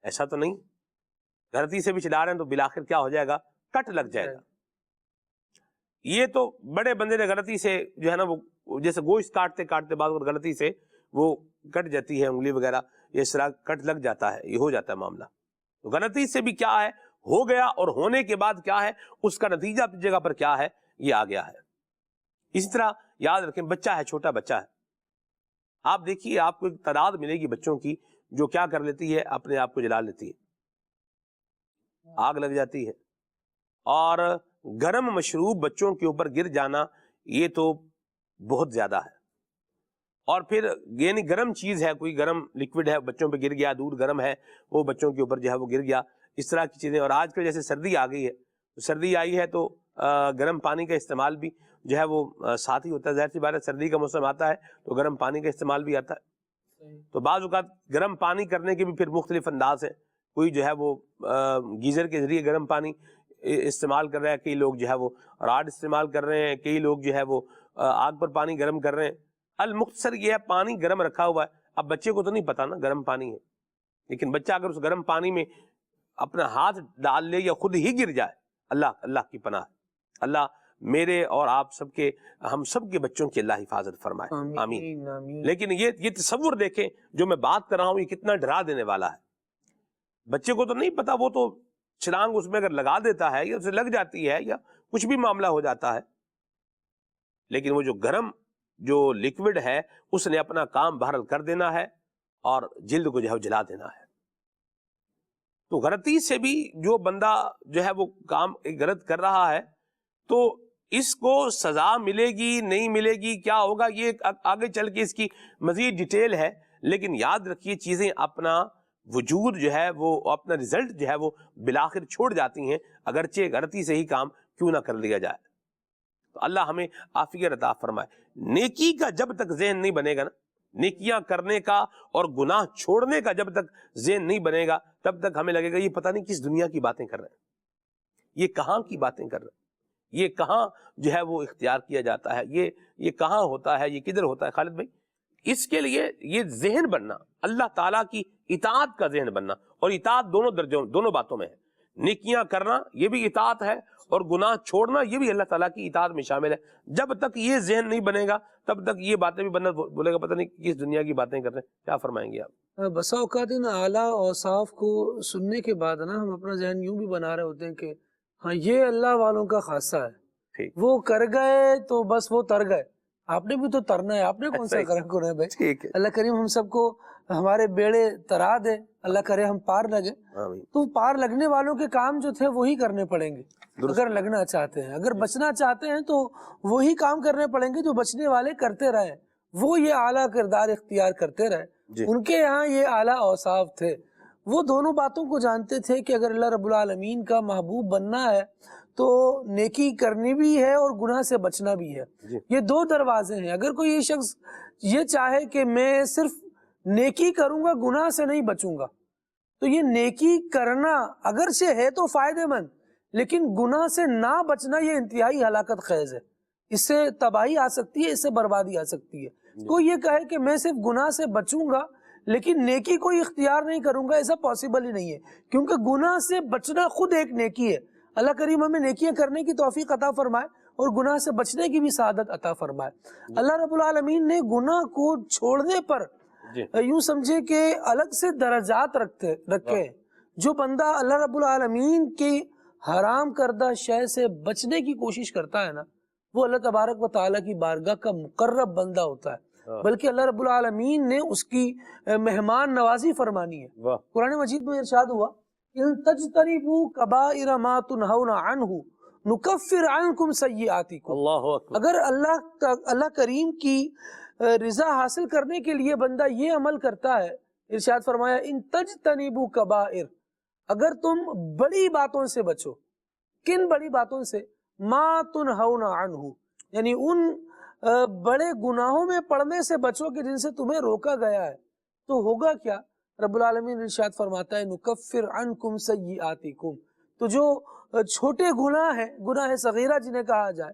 ایسا تو نہیں۔ غلطی سے بھی چلا رہے ہیں تو بالآخر کیا ہو جائے گا، کٹ لگ جائے گا۔ یہ تو بڑے بندے نے غلطی سے جو ہے نا وہ جیسے گوشت کاٹتے کاٹتے بعد غلطی سے وہ کٹ جاتی ہے انگلی وغیرہ، یہ اس طرح کٹ لگ جاتا ہے، یہ ہو جاتا ہے معاملہ۔ تو غلطی سے بھی کیا ہے ہو گیا، اور ہونے کے بعد کیا ہے اس کا نتیجہ اپنی جگہ پر کیا ہے، یہ آ گیا ہے۔ اسی طرح یاد رکھیں، بچہ ہے، چھوٹا بچہ ہے، آپ دیکھیے آپ کو ایک تعداد ملے گی بچوں کی جو کیا کر لیتی ہے، اپنے آپ کو جلا لیتی ہے، آگ لگ جاتی ہے، اور گرم مشروب بچوں کے اوپر گر جانا یہ تو بہت زیادہ ہے۔ اور پھر یعنی گرم چیز ہے، کوئی گرم لکوڈ ہے بچوں پہ گر گیا، دودھ گرم ہے وہ بچوں کے اوپر جو ہے وہ گر گیا، اس طرح کی چیزیں۔ اور آج کل جیسے سردی آ گئی ہے، سردی آئی ہے تو گرم پانی کا استعمال بھی جو ہے وہ ساتھ ہی ہوتا ہے۔ ظاہر سی بات ہے، سردی کا موسم آتا ہے تو گرم پانی کا استعمال بھی آتا ہے۔ تو بعض اوقات گرم پانی کرنے کے بھی پھر مختلف انداز ہیں، کوئی جو ہے وہ گیزر کے ذریعے گرم پانی استعمال کر رہا ہے، کئی لوگ جو ہے وہ راڈ استعمال کر رہے ہیں، کئی لوگ جو ہے وہ آگ پر پانی گرم کر رہے ہیں۔ المختصر یہ ہے پانی گرم رکھا ہوا ہے، اب بچے کو تو نہیں پتا نا گرم پانی ہے، لیکن بچہ اگر اس گرم پانی میں اپنا ہاتھ ڈال لے یا خود ہی گر جائے، اللہ کی پناہ، اللہ میرے اور آپ سب کے، ہم سب کے بچوں کی اللہ حفاظت فرمائے، آمین۔ لیکن یہ تصور دیکھیں جو میں بات کر رہا ہوں یہ کتنا ڈرا دینے والا ہے۔ بچے کو تو نہیں پتا، وہ تو چھلانگ اس میں اگر لگا دیتا ہے یا اسے لگ جاتی ہے یا کچھ بھی معاملہ ہو جاتا ہے، لیکن وہ جو گرم جو لیکوڈ ہے اس نے اپنا کام بہرحال کر دینا ہے اور جلد کو جو ہے وہ جلا دینا ہے۔ تو غلطی سے بھی جو بندہ جو ہے وہ کام غلط کر رہا ہے تو اس کو سزا ملے گی نہیں ملے گی، کیا ہوگا، یہ آگے چل کے اس کی مزید ڈیٹیل ہے، لیکن یاد رکھیے چیزیں اپنا وجود جو ہے وہ اپنا رزلٹ جو ہے وہ بالآخر چھوڑ جاتی ہیں، اگرچہ غلطی سے ہی کام کیوں نہ کر لیا جائے۔ تو اللہ ہمیں عافیت عطا فرمائے۔ نیکی کا جب تک ذہن نہیں بنے گا نا، نیکیاں کرنے کا اور گناہ چھوڑنے کا جب تک ذہن نہیں بنے گا، تب تک ہمیں لگے گا یہ پتہ نہیں کس دنیا کی باتیں کر رہے ہیں، یہ کہاں کی باتیں کر رہے ہیں، یہ کہاں جو ہے وہ اختیار کیا جاتا ہے، یہ کہاں ہوتا ہے، یہ کدھر ہوتا ہے۔ خالد بھائی، اس کے لیے یہ ذہن بننا، اللہ تعالیٰ کی اطاعت کا ذہن بننا، اور اطاعت دونوں درجوں دونوں باتوں میں ہے، نیکیاں کرنا یہ بھی اطاعت ہے اور گناہ چھوڑنا یہ بھی اللہ تعالیٰ کی اطاعت میں شامل ہے۔ جب تک یہ ذہن نہیں بنے گا تب تک یہ باتیں بھی بننا بولے گا پتہ نہیں کس دنیا کی باتیں کر رہے ہیں۔ کیا فرمائیں گے آپ؟ بسا اوقات ان اعلیٰ اوصاف کو سننے کے بعد نا ہم اپنا ذہن یوں بھی بنا رہے ہوتے ہیں کہ ہاں یہ اللہ والوں کا خاصہ ہے، وہ کر گئے تو بس وہ تر گئے، آپ نے بھی تو ترنا ہے، آپ نے کون سا کرنا ہے بھائی۔ اللہ کریم ہم سب کو ہمارے بیڑے ترا دے، اللہ کرے ہم پار لگے۔ تو پار لگنے والوں کے کام جو تھے وہی کرنے پڑیں گے اگر لگنا چاہتے ہیں، اگر بچنا چاہتے ہیں تو وہی کام کرنے پڑیں گے جو بچنے والے کرتے رہے، وہ یہ اعلیٰ کردار اختیار کرتے رہے، ان کے یہاں یہ اعلیٰ اوصاف تھے، وہ دونوں باتوں کو جانتے تھے کہ اگر اللہ رب العالمین کا محبوب بننا ہے تو نیکی کرنی بھی ہے اور گناہ سے بچنا بھی ہے۔ یہ دو دروازے ہیں، اگر کوئی یہ شخص یہ چاہے کہ میں صرف نیکی کروں گا گناہ سے نہیں بچوں گا، تو یہ نیکی کرنا اگرچہ ہے تو فائدہ مند، لیکن گناہ سے نہ بچنا یہ انتہائی ہلاکت خیز ہے، اس سے تباہی آ سکتی ہے، اس سے بربادی آ سکتی ہے۔ کوئی یہ کہے کہ میں صرف گناہ سے بچوں گا لیکن نیکی کوئی اختیار نہیں کروں گا، ایسا پاسبل ہی نہیں ہے، کیونکہ گناہ سے بچنا خود ایک نیکی ہے۔ اللہ کریم ہمیں نیکیاں کرنے کی توفیق عطا فرمائے اور گناہ سے بچنے کی بھی سعادت عطا فرمائے۔ اللہ رب العالمین نے گناہ کو چھوڑنے پر یوں سمجھے کہ الگ سے درجات رکھے، جو بندہ اللہ رب العالمین کی حرام کردہ شے سے بچنے کی کوشش کرتا ہے نا، وہ اللہ تبارک و تعالیٰ کی بارگاہ کا مقرب بندہ ہوتا ہے، بلکہ اللہ رب العالمین نے اس کی مہمان نوازی فرمانی ہے۔ قرآن مجید میں ارشاد ہوا ان تجتنبوا کبائر ما تنہون عنہ نکفر عنکم سیئاتکم۔ اگر اللہ کریم کی رضا حاصل کرنے کے لیے بندہ یہ عمل کرتا ہے، ارشاد فرمایا ان تجتنبوا کبائر، اگر تم بڑی باتوں سے بچو، کن بڑی باتوں سے؟ ما تنہون عنہ، یعنی ان بڑے گناہوں میں پڑنے سے بچو کہ جن سے تمہیں روکا گیا ہے، تو ہوگا کیا؟ رب العالمین ارشاد فرماتا ہے نکفر عنکم سیئاتکم، تو جو چھوٹے گناہ ہیں، گناہ صغیرہ جنہیں کہا جائے،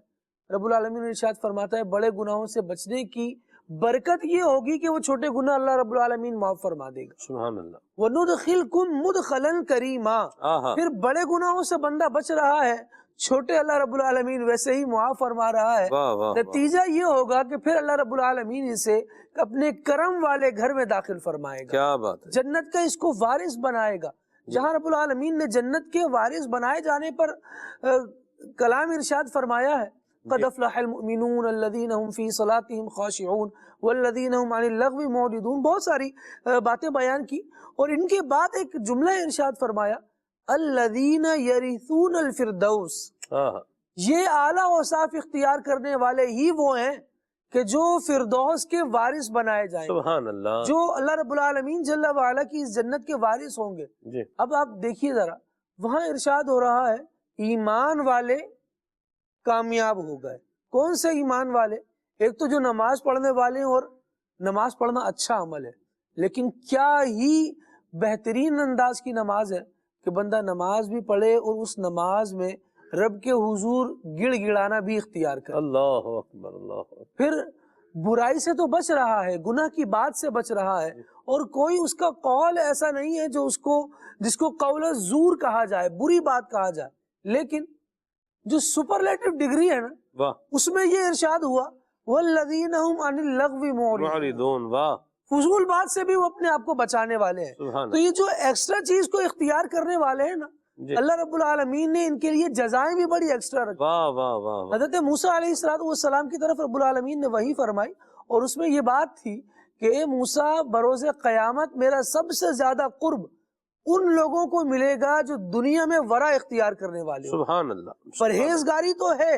رب العالمین ارشاد فرماتا ہے بڑے گناہوں سے بچنے کی برکت یہ ہوگی کہ وہ چھوٹے گناہ اللہ رب العالمین معاف فرما دے گا۔ سبحان اللہ۔ وَنُدْخِلْكُمْ مُدْخَلًا كَرِيمًا، پھر بڑے گناہوں سے بندہ بچ رہا ہے، چھوٹے اللہ رب العالمین ویسے ہی معاف فرما رہا ہے، نتیجہ یہ ہوگا کہ پھر اللہ رب العالمین اسے اپنے کرم والے گھر میں داخل فرمائے گا، کیا بات ہے، جنت کا اس کو وارث بنائے گا۔ جہاں رب العالمین نے جنت کے وارث بنائے جانے پر کلام ارشاد فرمایا ہے قد افلح المؤمنون الذین هم فی صلاتهم خاشعون والذین هم عن اللغو معرضون، بہت ساری باتیں بیان کی، اور ان کے بعد ایک جملہ ارشاد فرمایا الذین یرثون الفردوس، یہ اعلیٰ اوصاف اختیار کرنے والے ہی وہ ہیں کہ جو فردوس کے وارث بنائے جائیں، سبحان اللہ، جو اللہ رب العالمین جل وعلا کی اس جنت کے وارث ہوں گے۔ اب آپ دیکھیے ذرا، وہاں ارشاد ہو رہا ہے ایمان والے کامیاب ہو گئے۔ کون سے ایمان والے؟ ایک تو جو نماز پڑھنے والے ہیں، اور نماز پڑھنا اچھا عمل ہے، لیکن کیا ہی بہترین انداز کی نماز ہے کہ بندہ نماز بھی پڑھے اور اس نماز میں رب کے حضور گڑ گڑانا بھی اختیار کرے. اللہ اکبر اللہ اکبر. پھر برائی سے تو بچ رہا ہے, گناہ کی بات سے بچ رہا ہے, اور کوئی اس کا قول ایسا نہیں ہے جس کو قول زور کہا جائے, بری بات کہا جائے. لیکن جو سپرلیٹو ڈگری ہے نا, واہ اس میں یہ ارشاد ہوا والذین هم عن اللغو معرضون, معرضون. واہ فضول بات سے بھی وہ اپنے آپ کو بچانے والے ہیں. سبحان تو یہ جو ایکسٹرا چیز کو اختیار کرنے والے ہیں نا, جی. اللہ رب العالمین نے ان کے لیے جزائیں بھی بڑی ایکسٹرا رکھی. واہ واہ واہ واہ. حضرت موسیٰ علیہ السلام کی طرف رب العالمین نے وحی فرمائی, اور اس میں یہ بات تھی کہ اے موسیٰ, بروز قیامت میرا سب سے زیادہ قرب ان لوگوں کو ملے گا جو دنیا میں ورع اختیار کرنے والے ہوں. سبحان اللہ. پرہیزگاری تو ہے,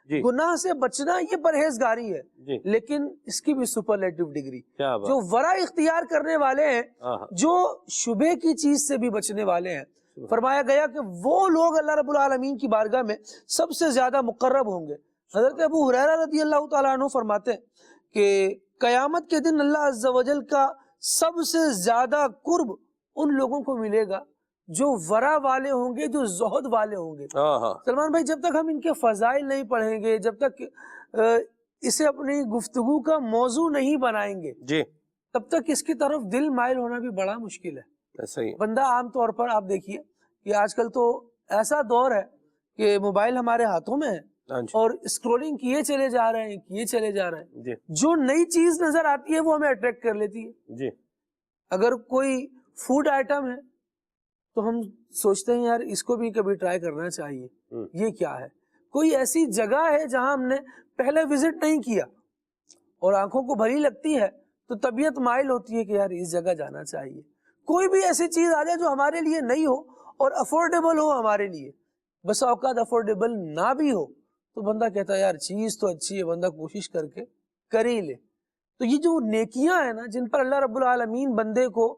جی گناہ سے بچنا یہ پرہیزگاری ہے, جی لیکن اس کی بھی سپرلیٹو ڈگری. کیا بات. جو ورع اختیار کرنے والے ہیں, آہا. جو شبہ کی چیز سے بھی بچنے والے ہیں, فرمایا گیا کہ وہ لوگ اللہ رب العالمین کی بارگاہ میں سب سے زیادہ مقرب ہوں گے. حضرت ابو ہریرہ رضی اللہ تعالیٰ عنہ فرماتے ہیں کہ قیامت کے دن اللہ عز و جل کا سب سے زیادہ قرب ان لوگوں کو ملے گا جو ورع والے ہوں گے, جو زہد والے ہوں گے. آہا. سلمان بھائی, جب تک ہم ان کے فضائل نہیں پڑھیں گے, جب تک اسے اپنی گفتگو کا موضوع نہیں بنائیں گے, جی تب تک اس کی طرف دل مائل ہونا بھی بڑا مشکل ہے. ایسا ہی. بندہ عام طور پر آپ دیکھیے کہ آج کل تو ایسا دور ہے کہ موبائل ہمارے ہاتھوں میں ہے, ہاں جی. اور اسکرولنگ کیے چلے جا رہے ہیں, جی جو نئی چیز نظر آتی ہے وہ ہمیں اٹریکٹ کر لیتی ہے. جی اگر کوئی فوڈ آئٹم ہے تو ہم سوچتے ہیں یار اس کو بھی کبھی ٹرائی کرنا چاہیے, یہ کیا ہے. کوئی ایسی جگہ ہے جہاں ہم نے پہلے وزٹ نہیں کیا اور آنکھوں کو بھلی لگتی ہے تو طبیعت مائل ہوتی ہے کہ یار اس جگہ جانا چاہیے. کوئی بھی ایسی چیز آ جائے جو ہمارے لیے نہیں ہو اور افورڈیبل ہو ہمارے لیے, بس اوقات افورڈیبل نہ بھی ہو تو بندہ کہتا ہے یار چیز تو اچھی ہے, بندہ کوشش کر کے کر ہی لے. تو یہ جو نیکیاں ہیں نا, جن پر اللہ رب العالمین بندے کو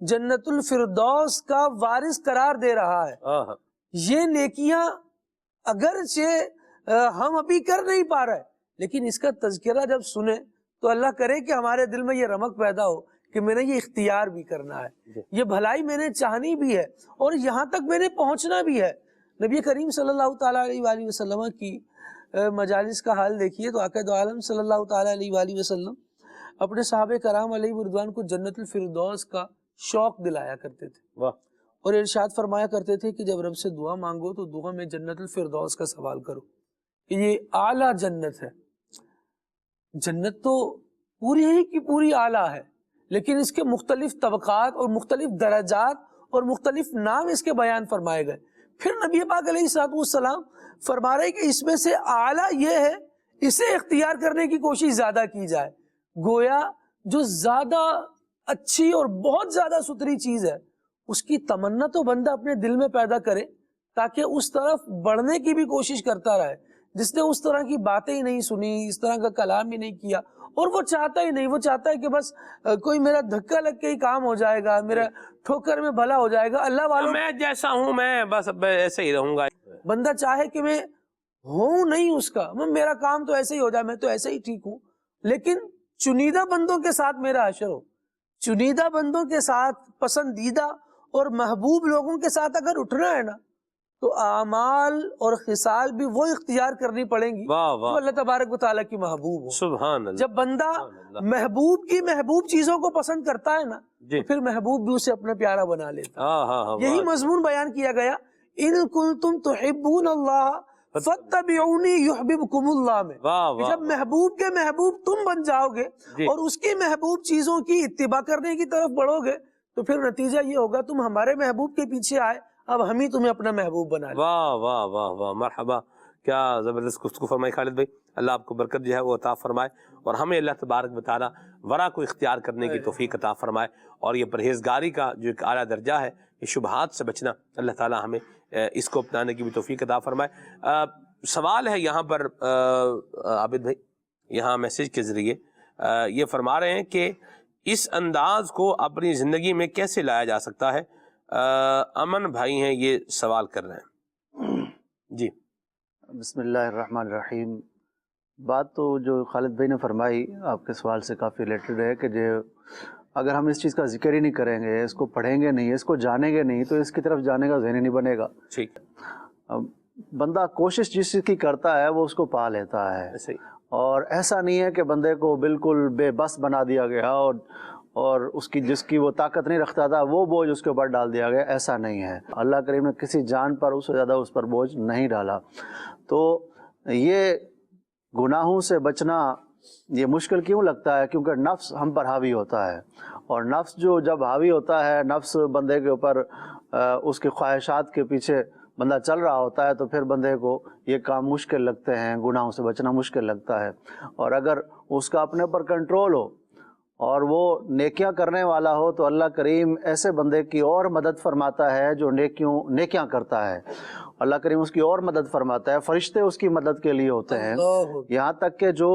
جنت الفردوس کا وارث قرار دے رہا ہے, آہا. یہ نیکیاں اگرچہ ہم ابھی کر نہیں پا رہے, لیکن اس کا تذکرہ جب سنیں تو اللہ کرے کہ ہمارے دل میں یہ رمق پیدا ہو کہ میں نے یہ اختیار بھی کرنا ہے, یہ بھلائی میں نے چاہنی بھی ہے, اور یہاں تک میں نے پہنچنا بھی ہے. نبی کریم صلی اللہ تعالیٰ علیہ وآلہ وسلم کی مجالس کا حال دیکھیے تو آقا دو عالم صلی اللہ تعالیٰ علیہ وآلہ وسلم اپنے صحابہ کرام علیہ رضوان کو جنت الفردوس کا شوق دلایا کرتے تھے. واہ. اور ارشاد فرمایا کرتے تھے کہ جب رب سے دعا مانگو تو دعا میں جنت الفردوس کا سوال کرو کہ یہ اعلیٰ جنت ہے. جنت تو پوری ہی کی پوری اعلیٰ ہے, لیکن اس کے مختلف طبقات اور مختلف درجات اور مختلف نام اس کے بیان فرمائے گئے. پھر نبی پاک علیہ السلام فرما رہے کہ اس میں سے اعلیٰ یہ ہے, اسے اختیار کرنے کی کوشش زیادہ کی جائے. گویا جو زیادہ اچھی اور بہت زیادہ ستھری چیز ہے اس کی تمنا تو بندہ اپنے دل میں پیدا کرے تاکہ اس طرف بڑھنے کی بھی کوشش کرتا رہے. جس نے اس طرح کی باتیں ہی نہیں سنی, اس طرح کا کلام ہی نہیں کیا, اور وہ چاہتا ہی نہیں, وہ چاہتا ہے کہ بس کوئی میرا دھکا لگ کے ہی کام ہو جائے گا, میرا ٹھوکر میں بھلا ہو جائے گا, اللہ والوں میں جیسا ہوں میں بس ایسے ہی رہوں گا. بندہ چاہے کہ میں ہوں نہیں اس کا, میرا کام تو ایسے ہی ہو جائے, میں تو ایسے ہی ٹھیک ہوں. لیکن چنیدہ بندوں کے ساتھ میرا حشر ہو, چنیدہ بندوں کے ساتھ, پسندیدہ اور محبوب لوگوں کے ساتھ اگر اٹھنا ہے نا تو اعمال اور خصال بھی وہ اختیار کرنی پڑیں گی جو اللہ تبارک و تعالیٰ کی محبوب ہو. سبحان اللہ. جب بندہ محبوب کی محبوب چیزوں کو پسند کرتا ہے نا تو پھر محبوب بھی اسے اپنا پیارا بنا لیتا. یہی مضمون بیان کیا گیا ان کنتم تحبون اللہ فاتبعونی یحببکم اللہ میں. جب محبوب کے محبوب تم بن جاؤ گے اور اس کی محبوب چیزوں کی اتباع کرنے کی طرف بڑھو گے تو پھر نتیجہ یہ ہوگا تم ہمارے محبوب کے پیچھے آئے, اب ہم ہی تمہیں اپنا محبوب بنا لیں. واہ واہ واہ واہ, مرحبا, کیا زبردست گفتگو فرمائی خالد بھائی. اللہ آپ کو برکت جو ہے وہ عطا فرمائے, اور ہمیں اللہ تبارک و تعالیٰ ورع کو اختیار کرنے کی توفیق عطا فرمائے, اور یہ پرہیزگاری کا جو ایک اعلیٰ درجہ ہے, یہ شبہات سے بچنا, اللہ تعالیٰ ہمیں اس کو اپنانے کی بھی توفیق عطا فرمائے. سوال ہے یہاں پر عابد بھائی, یہاں میسیج کے ذریعے یہ فرما رہے ہیں کہ اس انداز کو اپنی زندگی میں کیسے لایا جا سکتا ہے. امن بھائی ہیں یہ سوال کر رہے ہیں. جی بسم اللہ الرحمن الرحیم. بات تو جو خالد بھائی نے فرمائی آپ کے سوال سے کافی ریلیٹڈ ہے کہ جو اگر ہم اس چیز کا ذکر ہی نہیں کریں گے، اس کو پڑھیں گے نہیں، اس کو جانیں گے نہیں، تو اس کی طرف جانے کا ذہن ہی نہیں بنے گا۔ ٹھیک، بندہ کوشش جس کی کرتا ہے وہ اس کو پا لیتا ہے، صحیح، اور ایسا نہیں ہے کہ بندے کو بالکل بے بس بنا دیا گیا اور اس کی جس کی وہ طاقت نہیں رکھتا تھا وہ بوجھ اس کے اوپر ڈال دیا گیا، ایسا نہیں ہے۔ اللہ کریم نے کسی جان پر اس سے زیادہ اس پر بوجھ نہیں ڈالا۔ تو یہ گناہوں سے بچنا یہ مشکل کیوں لگتا ہے؟ کیونکہ نفس ہم پر حاوی ہوتا ہے، اور نفس جو جب حاوی ہوتا ہے، نفس بندے کے اوپر اس کی خواہشات کے پیچھے بندہ چل رہا ہوتا ہے، تو پھر بندے کو یہ کام مشکل لگتے ہیں، گناہوں سے بچنا مشکل لگتا ہے۔ اور اگر اس کا اپنے پر کنٹرول ہو اور وہ نیکیاں کرنے والا ہو تو اللہ کریم ایسے بندے کی اور مدد فرماتا ہے جو نیکیاں کرتا ہے، اللہ کریم اس کی اور مدد فرماتا ہے، فرشتے اس کی مدد کے لیے ہوتے ہیں، یہاں تک کہ جو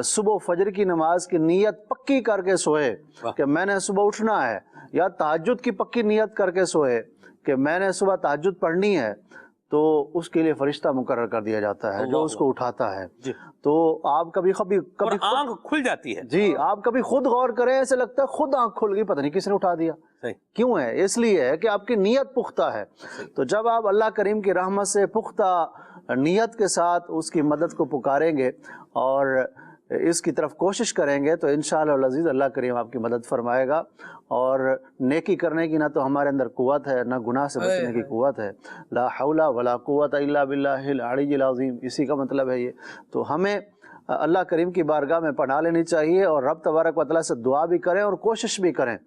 صبح فجر کی نماز کی نیت پکی کر کے سوئے کہ میں نے صبح اٹھنا ہے، یا تہجد کی پکی نیت کر کے سوئے کہ میں نے صبح تہجد پڑھنی ہے، تو اس کے لیے فرشتہ مقرر کر دیا جاتا ہے جو اس کو اٹھاتا ہے۔ تو آپ کبھی آنکھ کھل جاتی ہے۔ جی، آپ کبھی خود غور کریں، ایسے لگتا ہے خود آنکھ کھل گئی، پتہ نہیں کس نے اٹھا دیا۔ کیوں ہے؟ اس لیے ہے کہ آپ کی نیت پختہ ہے۔ تو جب آپ اللہ کریم کی رحمت سے پختہ نیت کے ساتھ اس کی مدد کو پکاریں گے اور اس کی طرف کوشش کریں گے، تو انشاءاللہ العزیز اللہ کریم آپ کی مدد فرمائے گا، اور نیکی کرنے کی نہ تو ہمارے اندر قوت ہے، نہ گناہ سے بچنے کی قوت ہے۔ لا حول ولا قوت الا باللہ العلی العظیم، اسی کا مطلب ہے یہ۔ تو ہمیں اللہ کریم کی بارگاہ میں پناہ لینی چاہیے، اور رب تبارک و تعالیٰ سے دعا بھی کریں اور کوشش بھی کریں۔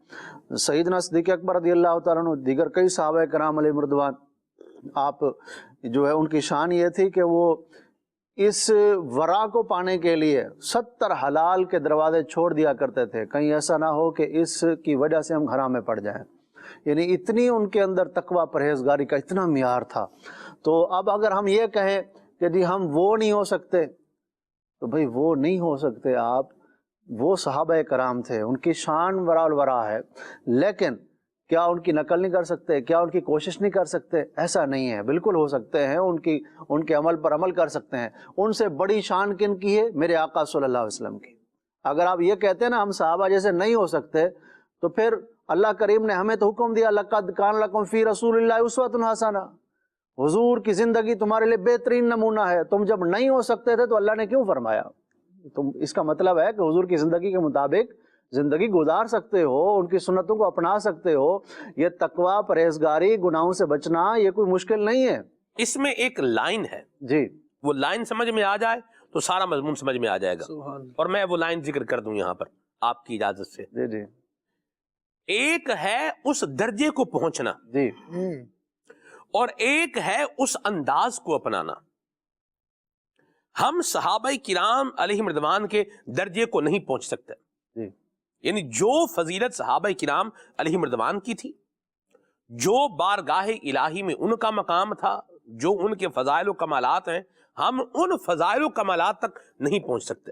سیدنا صدیق اکبر رضی اللہ تعالیٰ عنہ، دیگر کئی صحابہ کرام علیہم رضوان، آپ جو ہے ان کی شان یہ تھی کہ وہ اس ورا کو پانے کے لیے 70 حلال کے دروازے چھوڑ دیا کرتے تھے، کہیں ایسا نہ ہو کہ اس کی وجہ سے ہم حرام میں پڑ جائیں۔ یعنی اتنی ان کے اندر تقوی پرہیزگاری کا اتنا معیار تھا۔ تو اب اگر ہم یہ کہیں کہ جی ہم وہ نہیں ہو سکتے، تو بھئی وہ نہیں ہو سکتے آپ، وہ صحابہ کرام تھے، ان کی شان ورا الورا ہے، لیکن کیا ان کی نقل نہیں کر سکتے؟ کیا ان کی کوشش نہیں کر سکتے؟ ایسا نہیں ہے، بالکل ہو سکتے ہیں، ان کے عمل پر عمل کر سکتے ہیں۔ ان سے بڑی شان کن کی ہے؟ میرے آقا صلی اللہ علیہ وسلم کی۔ اگر آپ یہ کہتے ہیں نا ہم صحابہ جیسے نہیں ہو سکتے، تو پھر اللہ کریم نے ہمیں تو حکم دیا لَقَدْ كَانَ لَكُمْ فِي رَسُولِ اللَّهِ أُسْوَةٌ حَسَنَةٌ، حضور کی زندگی تمہارے لیے بہترین نمونہ ہے۔ تم جب نہیں ہو سکتے تھے تو اللہ نے کیوں فرمایا؟ تم اس کا مطلب ہے کہ حضور کی زندگی کے مطابق زندگی گزار سکتے ہو، ان کی سنتوں کو اپنا سکتے ہو۔ یہ تقوی، پرہیزگاری، گناہوں سے بچنا یہ کوئی مشکل نہیں ہے۔ اس میں ایک لائن ہے، جی، وہ لائن سمجھ میں آ جائے تو سارا مضمون سمجھ میں آ جائے گا، اور میں وہ لائن ذکر کر دوں یہاں پر آپ کی اجازت سے۔ جی جی ایک ہے اس درجے کو پہنچنا، جی، اور ایک ہے اس انداز کو اپنانا۔ ہم صحابہ کرام علیہم رضوان کے درجے کو نہیں پہنچ سکتے، جی، یعنی جو فضیلت صحابہ کرام علیہم رضوان کی تھی، جو بارگاہ الہی میں ان کا مقام تھا، جو ان کے فضائل و کمالات ہیں، ہم ان فضائل و کمالات تک نہیں پہنچ سکتے۔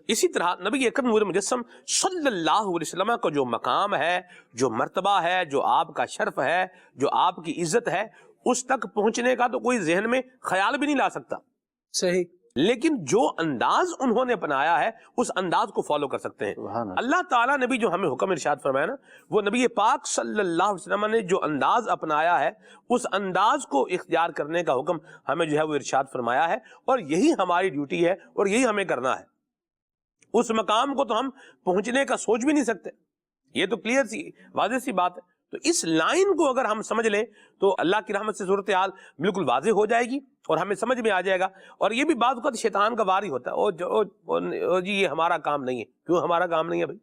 اسی طرح نبی اکرم نور مجسم صلی اللہ علیہ وسلم کا جو مقام ہے، جو مرتبہ ہے، جو آپ کا شرف ہے، جو آپ کی عزت ہے، اس تک پہنچنے کا تو کوئی ذہن میں خیال بھی نہیں لا سکتا۔ صحیح۔ لیکن جو انداز انہوں نے اپنایا ہے اس انداز کو فالو کر سکتے ہیں۔ اللہ تعالیٰ نے بھی جو ہمیں حکم ارشاد فرمایا نا، وہ نبی پاک صلی اللہ علیہ وسلم نے جو انداز اپنایا ہے اس انداز کو اختیار کرنے کا حکم ہمیں جو ہے وہ ارشاد فرمایا ہے، اور یہی ہماری ڈیوٹی ہے اور یہی ہمیں کرنا ہے۔ اس مقام کو تو ہم پہنچنے کا سوچ بھی نہیں سکتے، یہ تو کلیئر سی واضح سی بات ہے۔ تو اس لائن کو اگر ہم سمجھ لیں تو اللہ کی رحمت سے صورتحال بالکل واضح ہو جائے گی اور ہمیں سمجھ میں آ جائے گا۔ اور یہ بھی بعض اوقات شیطان کا واری ہوتا ہے، او جی یہ ہمارا کام نہیں ہے۔ کیوں ہمارا کام نہیں ہے بھائی؟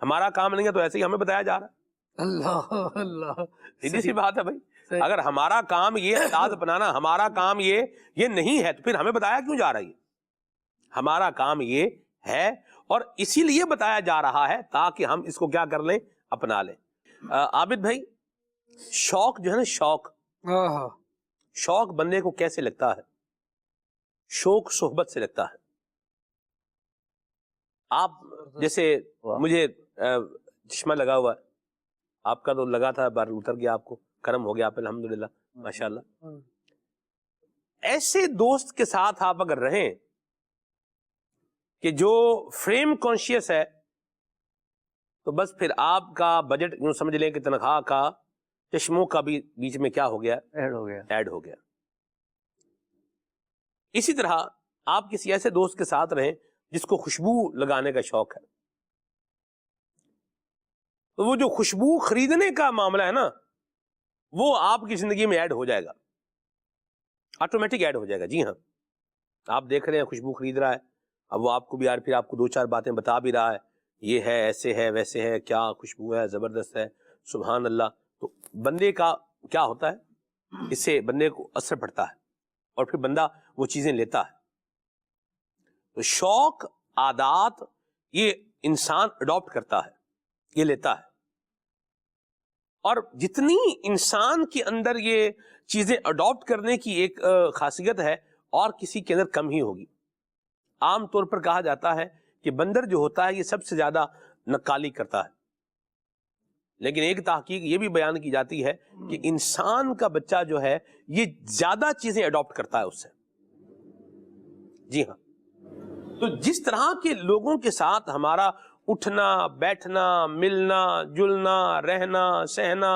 ہمارا کام نہیں ہے تو ایسے ہی ہمیں بتایا جا رہا ہے۔ اللہ اللہ، سیدھی سی بات ہے بھائی، اگر ہمارا کام یہ انداز اپنانا، ہمارا کام یہ نہیں ہے، تو پھر ہمیں بتایا کیوں جا رہا ہے؟ ہمارا کام یہ ہے، اور اسی لیے بتایا جا رہا ہے تاکہ ہم اس کو کیا کر لیں، اپنا لیں۔ عابد بھائی، شوق جو ہے نا، شوق بندے کو کیسے لگتا ہے؟ شوق صحبت سے لگتا ہے۔ آپ جیسے مجھے چشمہ لگا ہوا ہے، آپ کا تو لگا تھا، بار اتر گیا، آپ کو کرم ہو گیا، آپ الحمدللہ ماشاءاللہ۔ ایسے دوست کے ساتھ آپ اگر رہیں کہ جو فریم کانشیس ہے، تو بس پھر آپ کا بجٹ یوں سمجھ لیں کہ تنخواہ کا چشموں کا بھی بیچ میں کیا ہو گیا؟ ایڈ ہو گیا. اسی طرح آپ کسی ایسے دوست کے ساتھ رہیں جس کو خوشبو لگانے کا شوق ہے، تو وہ جو خوشبو خریدنے کا معاملہ ہے نا، وہ آپ کی زندگی میں ایڈ ہو جائے گا، آٹومیٹک ایڈ ہو جائے گا. جی ہاں، آپ دیکھ رہے ہیں خوشبو خرید رہا ہے، اب وہ آپ کو بھی یار پھر آپ کو 2-4 باتیں بتا بھی رہا ہے، یہ ہے، ایسے ہے، ویسے ہے، کیا خوشبو ہے، زبردست ہے، سبحان اللہ. تو بندے کا کیا ہوتا ہے، اس سے بندے کو اثر پڑتا ہے اور پھر بندہ وہ چیزیں لیتا ہے. تو شوق، عادات، یہ انسان اڈاپٹ کرتا ہے، یہ لیتا ہے. اور جتنی انسان کے اندر یہ چیزیں اڈاپٹ کرنے کی ایک خاصیت ہے اور کسی کے اندر کم ہی ہوگی. عام طور پر کہا جاتا ہے کہ بندر جو ہوتا ہے یہ سب سے زیادہ نقالی کرتا ہے، لیکن ایک تحقیق یہ بھی بیان کی جاتی ہے کہ انسان کا بچہ جو ہے یہ زیادہ چیزیں اڈاپٹ کرتا ہے اس سے. جی ہاں، تو جس طرح کے لوگوں کے ساتھ ہمارا اٹھنا بیٹھنا، ملنا جلنا، رہنا سہنا،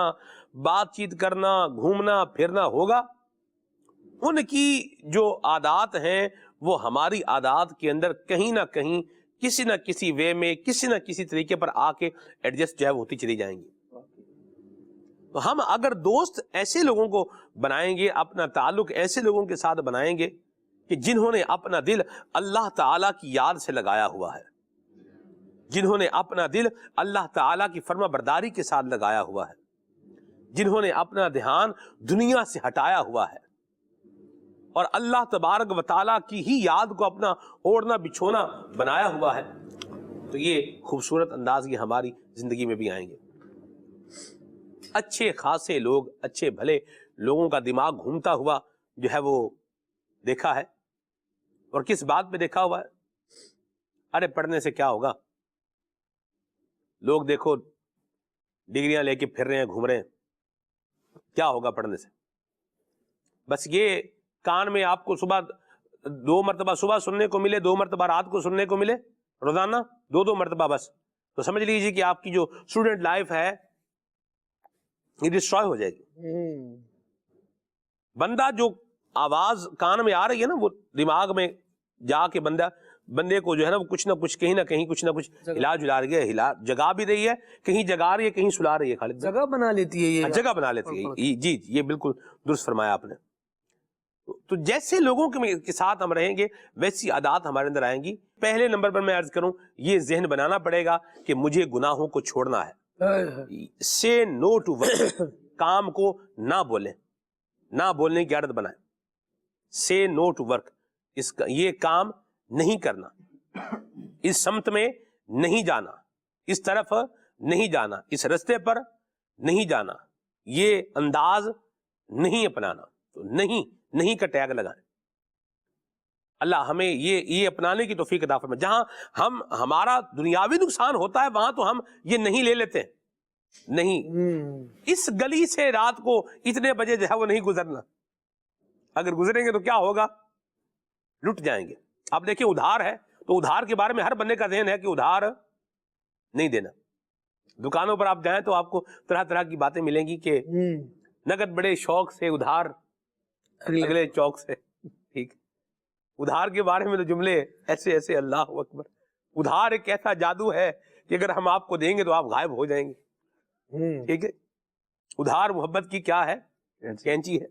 بات چیت کرنا، گھومنا پھرنا ہوگا، ان کی جو عادات ہیں وہ ہماری عادات کے اندر کہیں نہ کہیں کسی نہ کسی وے میں کسی نہ کسی طریقے پر آ کے ایڈجسٹ جو ہے ہوتی چلی جائیں گی. تو ہم اگر دوست ایسے لوگوں کو بنائیں گے، اپنا تعلق ایسے لوگوں کے ساتھ بنائیں گے کہ جنہوں نے اپنا دل اللہ تعالیٰ کی یاد سے لگایا ہوا ہے، جنہوں نے اپنا دل اللہ تعالیٰ کی فرما برداری کے ساتھ لگایا ہوا ہے، جنہوں نے اپنا دھیان دنیا سے ہٹایا ہوا ہے اور اللہ تبارک و تعالیٰ کی ہی یاد کو اپنا اوڑھنا بچھونا بنایا ہوا ہے، تو یہ خوبصورت انداز یہ ہماری زندگی میں بھی آئیں گے. اچھے خاصے لوگ، اچھے بھلے لوگوں کا دماغ گھومتا ہوا جو ہے وہ دیکھا ہے. اور کس بات پہ دیکھا ہوا ہے؟ ارے پڑھنے سے کیا ہوگا، لوگ دیکھو ڈگریاں لے کے پھر رہے ہیں، گھوم رہے ہیں، کیا ہوگا پڑھنے سے؟ بس یہ کان میں آپ کو صبح 2 مرتبہ صبح سننے کو ملے، 2 مرتبہ رات کو سننے کو ملے، روزانہ 2 مرتبہ بس، تو سمجھ لیجیے کہ آپ کی جو اسٹوڈنٹ لائف ہے یہ ڈسٹروائے ہو جائے گی. بندہ جو آواز کان میں آ رہی ہے نا، وہ دماغ میں جا کے بندے کو جو ہے نا وہ کچھ نہ کچھ کہیں نہ کہیں کچھ نہ کچھ علاج رہی ہے، جگا بھی رہی ہے، کہیں جگا رہی ہے، کہیں سلا رہی ہے. خالد جگہ بنا لیتی ہے، یہ جگہ بنا لیتی ہے. جی یہ بالکل درست فرمایا آپ نے. تو جیسے لوگوں کے ساتھ ہم رہیں گے ویسی عادات ہمارے اندر آئیں گی. پہلے نمبر پر میں عرض کروں، یہ ذہن بنانا پڑے گا کہ مجھے گناہوں کو چھوڑنا ہے. سے نو ٹو ورک، کام کو نہ بولیں، نہ بولنے کی عادت بنائیں. سے نو ٹو ورک، یہ کام نہیں کرنا، اس سمت میں نہیں جانا، اس طرف نہیں جانا، اس رستے پر نہیں جانا، یہ انداز نہیں اپنانا. تو نہیں کا ٹیگ لگائیں. اللہ ہمیں یہ اپنانے کی توفیق عطا فرمائے. جہاں ہمارا دنیاوی نقصان ہوتا ہے وہاں تو ہم یہ نہیں لے لیتے ہیں. نہیں، اس گلی سے رات کو اتنے بجے جو ہے وہ نہیں گزرنا، اگر گزریں گے تو کیا ہوگا، لٹ جائیں گے. آپ دیکھیں ادھار ہے تو ادھار کے بارے میں ہر بندے کا ذہن ہے کہ ادھار نہیں دینا. دکانوں پر آپ جائیں تو آپ کو طرح طرح کی باتیں ملیں گی کہ نقد بڑے شوق سے، ادھار اگلے چوک سے. ٹھیک، ادھار کے بارے میں تو جملے ایسے ایسے، اللہ اکبر. ادھار ایک ایسا جادو ہے کہ اگر ہم آپ کو دیں گے تو آپ غائب ہو جائیں گے. ٹھیک ہے، ادھار محبت کی کیا ہے، کینچی ہے.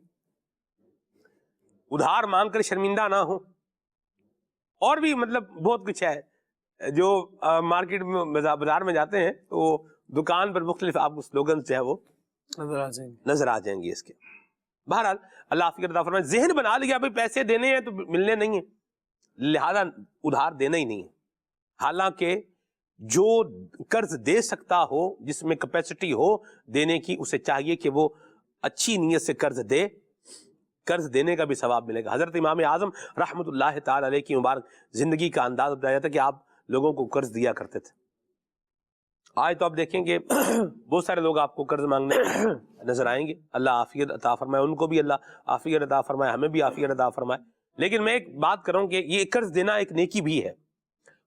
ادھار مانگ کر شرمندہ نہ ہو. اور بھی مطلب بہت کچھ ہے جو مارکیٹ میں بازار میں جاتے ہیں تو دکان پر مختلف آپ کو سلوگنز جو ہے وہ نظر آ جائیں گے اس کے. بہرحال اللہ عافیت عطا فرمائے. ذہن بنا لیا بھائی پیسے دینے ہیں تو ملنے نہیں ہیں، لہذا ادھار دینا ہی نہیں ہے. حالانکہ جو قرض دے سکتا ہو، جس میں کیپیسٹی ہو دینے کی، اسے چاہیے کہ وہ اچھی نیت سے قرض دے، قرض دینے کا بھی ثواب ملے گا. حضرت امام اعظم رحمۃ اللہ تعالی علیہ کی مبارک زندگی کا انداز بتایا جاتا ہے کہ آپ لوگوں کو قرض دیا کرتے تھے. آج تو آپ دیکھیں گے بہت سارے لوگ آپ کو قرض مانگنے نظر آئیں گے. اللہ عافیت عطا فرمائے، ان کو بھی اللہ عافیت عطا فرمائے، ہمیں بھی عافیت عطا فرمائے. لیکن میں ایک بات کر رہا ہوں کہ یہ قرض دینا ایک نیکی بھی ہے.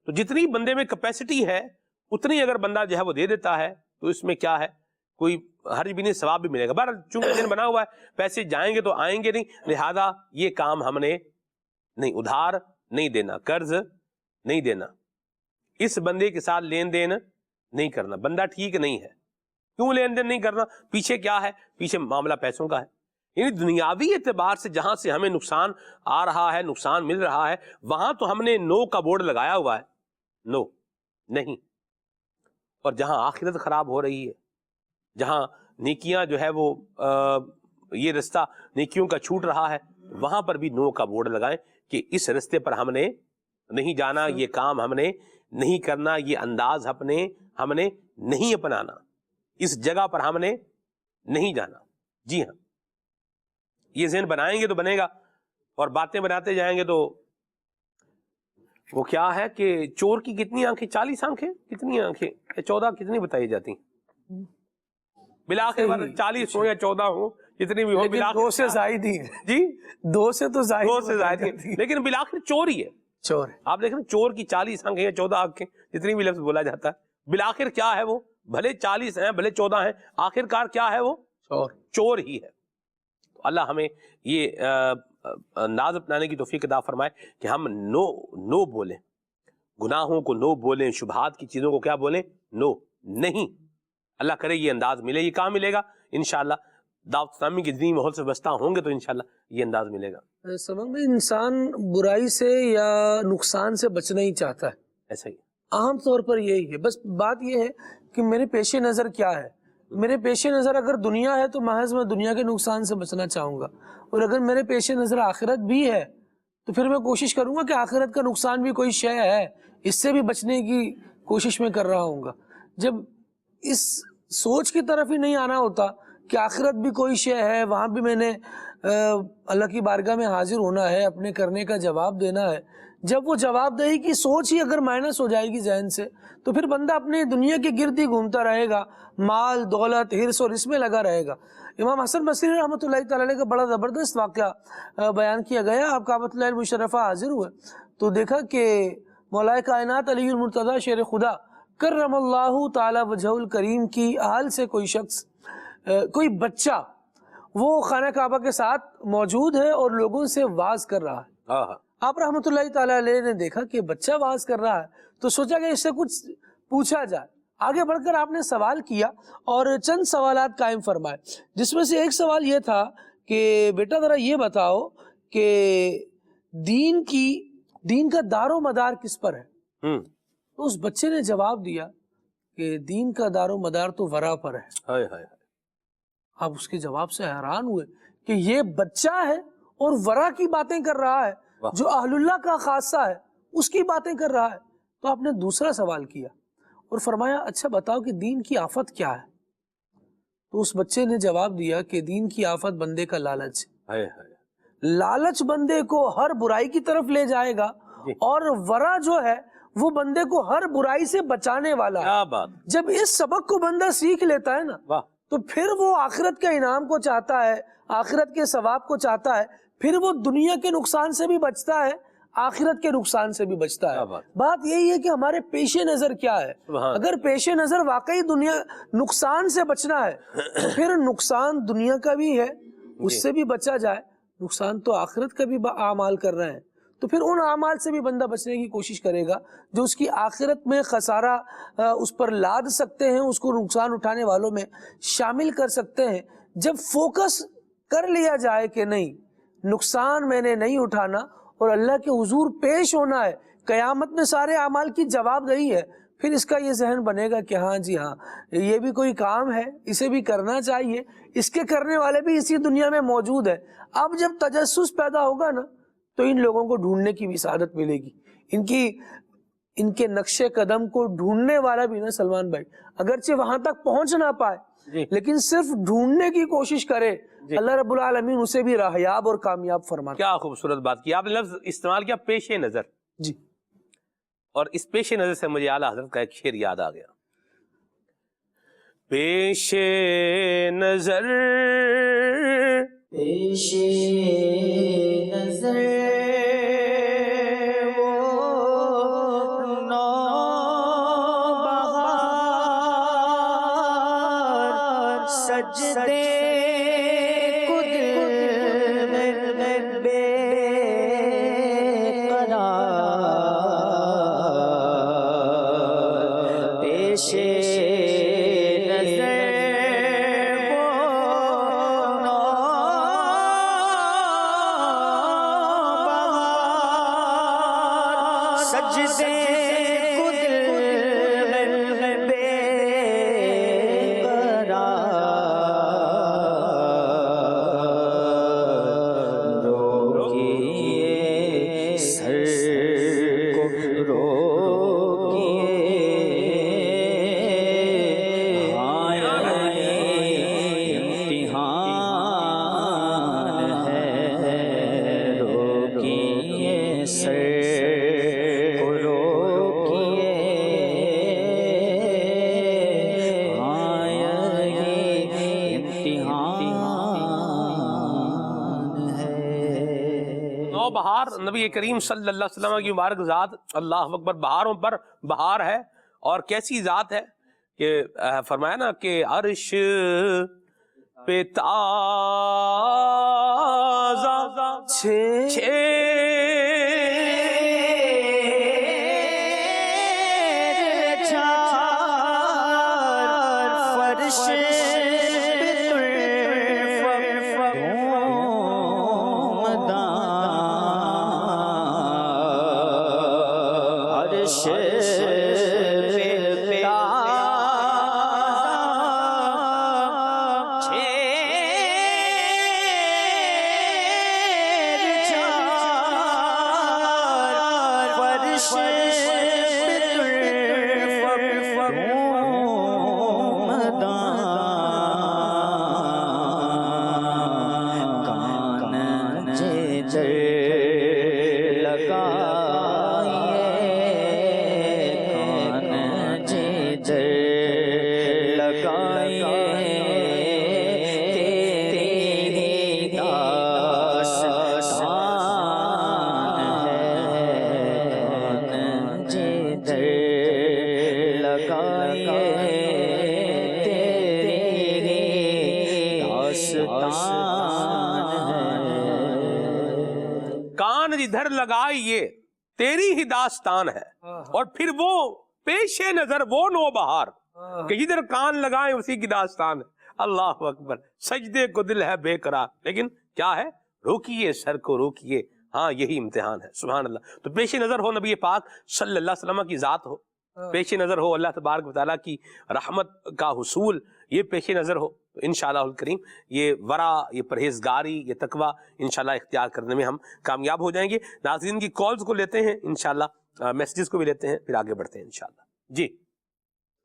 تو جتنی بندے میں کیپیسٹی ہے اتنی اگر بندہ جو ہے وہ دے دیتا ہے تو اس میں کیا ہے، کوئی حرج بھی نہیں، ثواب بھی ملے گا. بہرحال چونکہ دن بنا ہوا ہے، پیسے جائیں گے تو آئیں گے نہیں، لہذا یہ کام ہم نے نہیں، ادھار نہیں دینا، قرض نہیں دینا، اس بندے کے ساتھ لین دین نہیں کرنا. بندہ ٹھیک نہیں ہے، کیوں لین دین نہیں کرنا؟ پیچھے کیا ہے؟ پیچھے معاملہ پیسوں کا ہے. یعنی دنیاوی اعتبار سے جہاں سے ہمیں نقصان آ رہا ہے، نقصان مل رہا ہے، وہاں تو ہم نے نو کا بورڈ لگایا ہوا ہے، نو نہیں. اور جہاں آخرت خراب ہو رہی ہے، جہاں نیکیاں جو ہے وہ یہ رستہ نیکیوں کا چھوٹ رہا ہے، وہاں پر بھی نو کا بورڈ لگائیں کہ اس رستے پر ہم نے نہیں جانا، یہ کام ہم نے نہیں کرنا، یہ انداز ہم نے نہیں اپنانا، اس جگہ پر ہم نے نہیں جانا. جی ہاں، یہ ذہن بنائیں گے تو بنے گا. اور باتیں بناتے جائیں گے تو وہ کیا ہے کہ چور کی کتنی آنکھیں؟ 40 آنکھیں، کتنی آنکھیں؟ 14 کتنی بتائی جاتی ہیں؟ بلاخر 40 ہو یا 14 ہو، جتنی بھی ہو، لیکن 2 سے زائد ہی ہے. جی 2 سے تو زائد، 2 سے زائد ہے، لیکن بلاخر چور ہی ہے. چور ہے. آپ دیکھ رہے ہیں چور کی 40 آنکھیں یا 14 آنکھیں، جتنی بھی لفظ بولا جاتا ہے، بلاخر کیا ہے وہ؟ بھلے 40 ہیں، بھلے 14 ہیں، آخر کار کیا ہے وہ؟ چور ہی ہے. تو اللہ ہمیں یہ انداز اپنانے کی توفیق عطا فرمائے کہ ہم نو بولیں، گناہوں کو نو بولیں، شبہات کی چیزوں کو کیا بولیں؟ نو نہیں. اللہ کرے یہ انداز ملے. یہ کہاں ملے گا؟ انشاءاللہ دعوت اسلامی کے دینی ماحول سے وابستہ ہوں گے تو انشاءاللہ یہ انداز ملے گا. سبق میں انسان برائی سے یا نقصان سے بچنا ہی چاہتا ہے، ایسا ہی عام طور پر یہی ہے. بس بات یہ ہے کہ میرے پیش نظر کیا ہے. میرے پیش نظر اگر دنیا ہے تو محض میں دنیا کے نقصان سے بچنا چاہوں گا، اور اگر میرے پیش نظر آخرت بھی ہے تو پھر میں کوشش کروں گا کہ آخرت کا نقصان بھی کوئی شے ہے، اس سے بھی بچنے کی کوشش میں کر رہا ہوں گا. جب اس سوچ کی طرف ہی نہیں آنا ہوتا کہ آخرت بھی کوئی شے ہے، وہاں بھی میں نے اللہ کی بارگاہ میں حاضر ہونا ہے، اپنے کرنے کا جواب دینا ہے، جب وہ جواب دہی کی سوچ ہی اگر مائنس ہو جائے گی ذہن سے تو پھر بندہ اپنی دنیا کے گرد ہی گھومتا رہے گا، مال دولت حرص اور اس میں لگا رہے گا. امام حسن بصری رحمۃ اللہ تعالی علیہ کا بڑا زبردست واقعہ بیان کیا گیا. آپ کعبۃ اللہ المشرفہ حاضر ہوئے تو دیکھا کہ مولا کائنات علی المرتضیٰ شیر خدا کرم اللہ تعالی وجہ الکریم کی حال سے کوئی شخص، کوئی بچہ وہ خانہ کعبہ کے ساتھ موجود ہے اور لوگوں سے واز کر رہا ہے. آپ رحمۃ اللہ تعالی علیہ نے دیکھا کہ بچہ واز کر رہا ہے تو سوچا کہ اس سے کچھ پوچھا جائے. آگے بڑھ کر آپ نے سوال کیا اور چند سوالات قائم فرمائے، جس میں سے ایک سوال یہ تھا کہ بیٹا ذرا یہ بتاؤ کہ دین کا دار و مدار کس پر ہے؟ تو اس بچے نے جواب دیا کہ دین کا دار و مدار تو ورا پر ہے. آپ اس کے جواب سے حیران ہوئے کہ یہ بچہ ہے اور ورا کی باتیں کر رہا ہے، جو اہل اللہ کا خاصہ ہے اس کی باتیں کر رہا ہے. تو آپ نے دوسرا سوال کیا اور فرمایا اچھا بتاؤ کہ دین کی آفت کیا ہے؟ تو اس بچے نے جواب دیا کہ دین کی آفت بندے کا لالچ ہے. لالچ بندے کو ہر برائی کی طرف لے جائے گا اور ورا جو ہے وہ بندے کو ہر برائی سے بچانے والا ہے. جب اس سبق کو بندہ سیکھ لیتا ہے نا تو پھر وہ آخرت کے انعام کو چاہتا ہے، آخرت کے ثواب کو چاہتا ہے، پھر وہ دنیا کے نقصان سے بھی بچتا ہے، آخرت کے نقصان سے بھی بچتا ہے. بات یہی ہے کہ ہمارے پیش نظر کیا ہے. اگر پیش نظر واقعی دنیا نقصان سے بچنا ہے تو پھر نقصان دنیا کا بھی ہے، اس سے بھی بچا جائے. نقصان تو آخرت کا بھی اعمال کر رہے ہیں تو پھر ان اعمال سے بھی بندہ بچنے کی کوشش کرے گا جو اس کی آخرت میں خسارہ اس پر لاد سکتے ہیں، اس کو نقصان اٹھانے والوں میں شامل کر سکتے ہیں. جب فوکس کر لیا جائے کہ نہیں نقصان میں نے نہیں اٹھانا اور اللہ کے حضور پیش ہونا ہے، قیامت میں سارے اعمال کی جواب دہی ہے، پھر اس کا یہ ذہن بنے گا کہ ہاں جی ہاں یہ بھی کوئی کام ہے، اسے بھی کرنا چاہیے، اس کے کرنے والے بھی اسی دنیا میں موجود ہے. اب جب تجسس پیدا ہوگا نا تو ان لوگوں کو ڈھونڈنے کی بھی سعادت ملے گی. ان کے نقش قدم کو ڈھونڈنے والا بھی نا سلمان بھائی اگرچہ وہاں تک پہنچ نہ پائے لیکن صرف ڈھونڈنے کی کوشش کرے، اللہ رب العالمین اسے بھی راہیاب اور کامیاب فرماتا. کیا خوبصورت بات کی آپ نے، لفظ استعمال کیا پیش نظر. جی، اور اس پیش نظر سے مجھے اعلیٰ حضرت کا ایک شعر یاد آ گیا. پیش نظر پیش نظر وہ نو بہار سجدے کو دل میں بے قرار پیش نظر سجدے کو دل میں بے قرار روکیے سر کو روکیے امتحان ہے روکیے سر بہار نبی کریم صلی اللہ علیہ وسلم کی مبارک ذات، اللہ اکبر، بہاروں پر بہار ہے، اور کیسی ذات ہے کہ فرمایا نا کہ عرش پہ تازہ فرش کان جدھر لگائیے تیری ہی داستان ہے، اور پھر وہ پیش نظر وہ نو بہار کہ جدھر کان لگائیں اسی کی داستان ہے۔ اللہ اکبر، سجدے کو دل ہے بے قرار، لیکن کیا ہے؟ روکیے سر کو روکیے، ہاں یہی امتحان ہے۔ سبحان اللہ۔ تو پیش نظر ہو نبی پاک صلی اللہ علیہ وسلم کی ذات ہو، پیش نظر ہو اللہ تبارک و تعالیٰ کی رحمت کا حصول، یہ پیش نظر ہو، تو انشاءاللہ الکریم یہ ورع، یہ پرہیزگاری، یہ تقوی انشاءاللہ اختیار کرنے میں ہم کامیاب ہو جائیں گے۔ ناظرین کی کالز کو لیتے ہیں انشاءاللہ، میسیجز کو بھی لیتے ہیں، پھر آگے بڑھتے ہیں انشاءاللہ۔ جی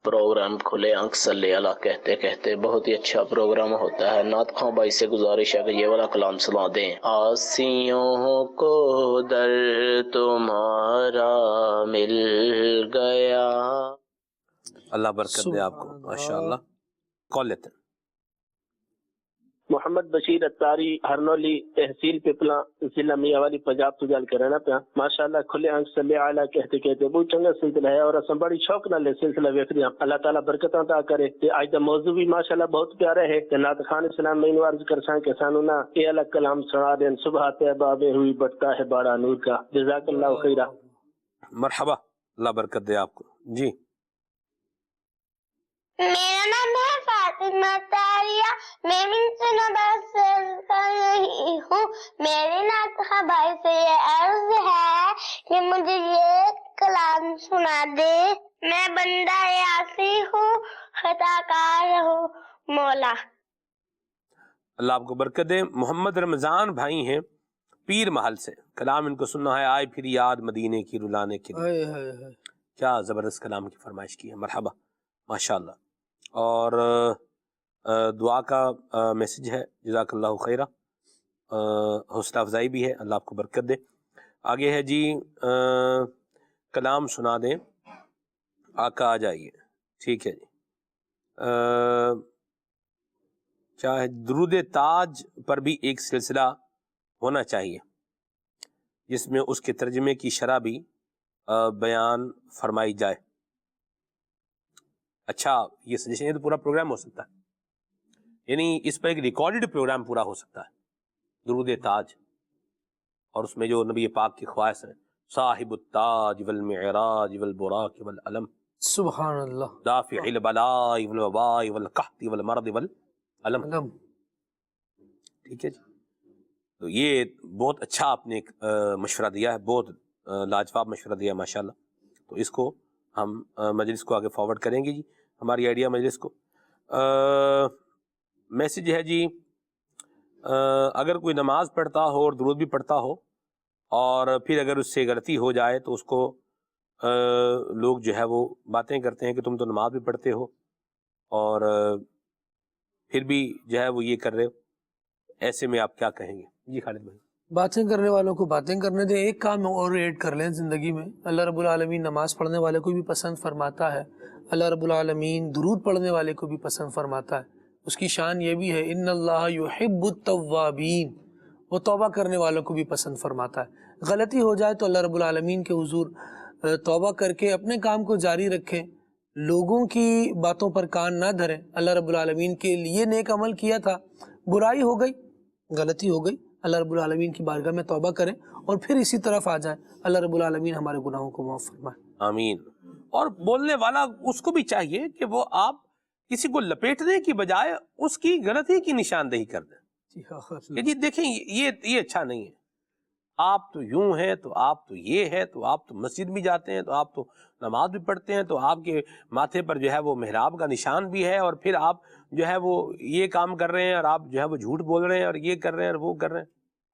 پروگرام کھلے آنکھ صلی اللہ کہتے کہتے بہت ہی اچھا پروگرام ہوتا ہے۔ نعت خواں بھائی سے گزارش ہے کہ یہ والا کلام سنا دیں۔ آسیوں کو در تمہارا مل گیا۔ اللہ برکت دے آپ کو، ماشاءاللہ۔ کال لیتے ہیں۔ محمد بشیر اتاری ہرنولی تحصیل پپلا ضلع میاں پنجاب تو گل کرنا پیا۔ ماشاءاللہ کھلے آنکھ صلی اللہ کہتے کہتے بہت چنگا سلسلہ ہے، اور اساں بڑی شوق نال سلسلہ ویکھدے ہاں۔ اللہ تعالیٰ برکتاں عطا کرے۔ تے اج دا موضوع بھی ماشاءاللہ بہت پیارا ہے۔ تے نعت خان اسلام مینوں عرض کرساں کہ سانو نا اے الگ کلام سنا دین، صبح طیبہ میں ہوئی بٹتا ہے باڑا نور کا۔ جزاک اللہ خیرہ۔ مرحبا، اللہ برکت دے آپ کو۔ جی میرا نام ہے فاطمہ تاریہ، میں منصنبہ سے کر رہی ہوں۔ میرے نعت خواں بھائی سے یہ عرض ہے کہ مجھے یہ کلام سنا دے۔ میں بندہ عاصی ہوں، خطا کار ہوں مولا۔ اللہ آپ کو برکت دے۔ محمد رمضان بھائی ہیں پیر محل سے، کلام ان کو سننا ہے، آئے پھر یاد مدینے کی رلانے کے لیے۔ کیا زبردست کلام کی فرمائش کی ہے، مرحبا، ماشاءاللہ۔ اور دعا کا میسج ہے، جزاک اللہ خیرہ، حوصلہ افزائی بھی ہے، اللہ آپ کو برکت دے۔ آگے ہے جی کلام سنا دیں، آقا آ جائیے، ٹھیک ہے جی۔ کیا ہے؟ درود تاج پر بھی ایک سلسلہ ہونا چاہیے جس میں اس کے ترجمے کی شرح بھی بیان فرمائی جائے۔ اچھا، یہ سجیشن، یہ تو پورا پروگرام ہو سکتا ہے۔ یعنی اس پر ایک ریکارڈڈ پروگرام پورا ہو سکتا ہے، درود تاج، اور اس میں جو نبی پاک کی خواہش ہے، صاحب التاج والمعراج والبراق والعلم، سبحان اللہ، دافع البلاء والوباء والقحط والمرض والعلم. ٹھیک ہے جی. تو یہ بہت اچھا آپ نے ایک مشورہ دیا ہے، بہت لاجواب مشورہ دیا ماشاءاللہ. تو اس کو ہم مجلس کو آگے فارورڈ کریں گے جی، ہماری آئیڈیا مجلس کو. میسج ہے جی، اگر کوئی نماز پڑھتا ہو اور درود بھی پڑھتا ہو اور پھر اگر اس سے غلطی ہو جائے تو اس کو لوگ جو ہے وہ باتیں کرتے ہیں کہ تم تو نماز بھی پڑھتے ہو اور پھر بھی جو ہے وہ یہ کر رہے ہو، ایسے میں آپ کیا کہیں گے؟ جی خالد بھائی. باتیں کرنے والوں کو باتیں کرنے دیں. ایک کام اور ایڈ کر لیں زندگی میں. اللہ رب العالمین نماز پڑھنے والے کو بھی پسند فرماتا ہے، اللہ رب العالمین درود پڑھنے والے کو بھی پسند فرماتا ہے. اس کی شان یہ بھی ہے ان اللہ یحب التوابین، وہ توبہ کرنے والوں کو بھی پسند فرماتا ہے. غلطی ہو جائے تو اللہ رب العالمین کے حضور توبہ کر کے اپنے کام کو جاری رکھیں، لوگوں کی باتوں پر کان نہ دھریں. اللہ رب العالمین کے لیے نیک عمل کیا تھا، برائی ہو گئی، غلطی ہو گئی، اللہ رب العالمین کی بارگاہ میں توبہ کریں اور پھر اسی طرف آ جائیں. اللہ رب العالمین ہمارے گناہوں کو معاف فرمائے. آمین. اور بولنے والا اس کو بھی چاہیے کہ وہ آپ کسی کو لپیٹنے کی بجائے اس کی غلطی کی نشاندہی کر دیں کہ جی دیکھیں یہ اچھا نہیں ہے، آپ تو یوں ہیں، تو آپ تو یہ ہے، تو آپ تو مسجد بھی جاتے ہیں، تو آپ تو نماز بھی پڑھتے ہیں، تو آپ کے ماتھے پر جو ہے وہ محراب کا نشان بھی ہے، اور پھر آپ جو ہے وہ یہ کام کر رہے ہیں اور آپ جو ہے وہ جھوٹ بول رہے ہیں اور یہ کر رہے ہیں اور وہ کر رہے ہیں.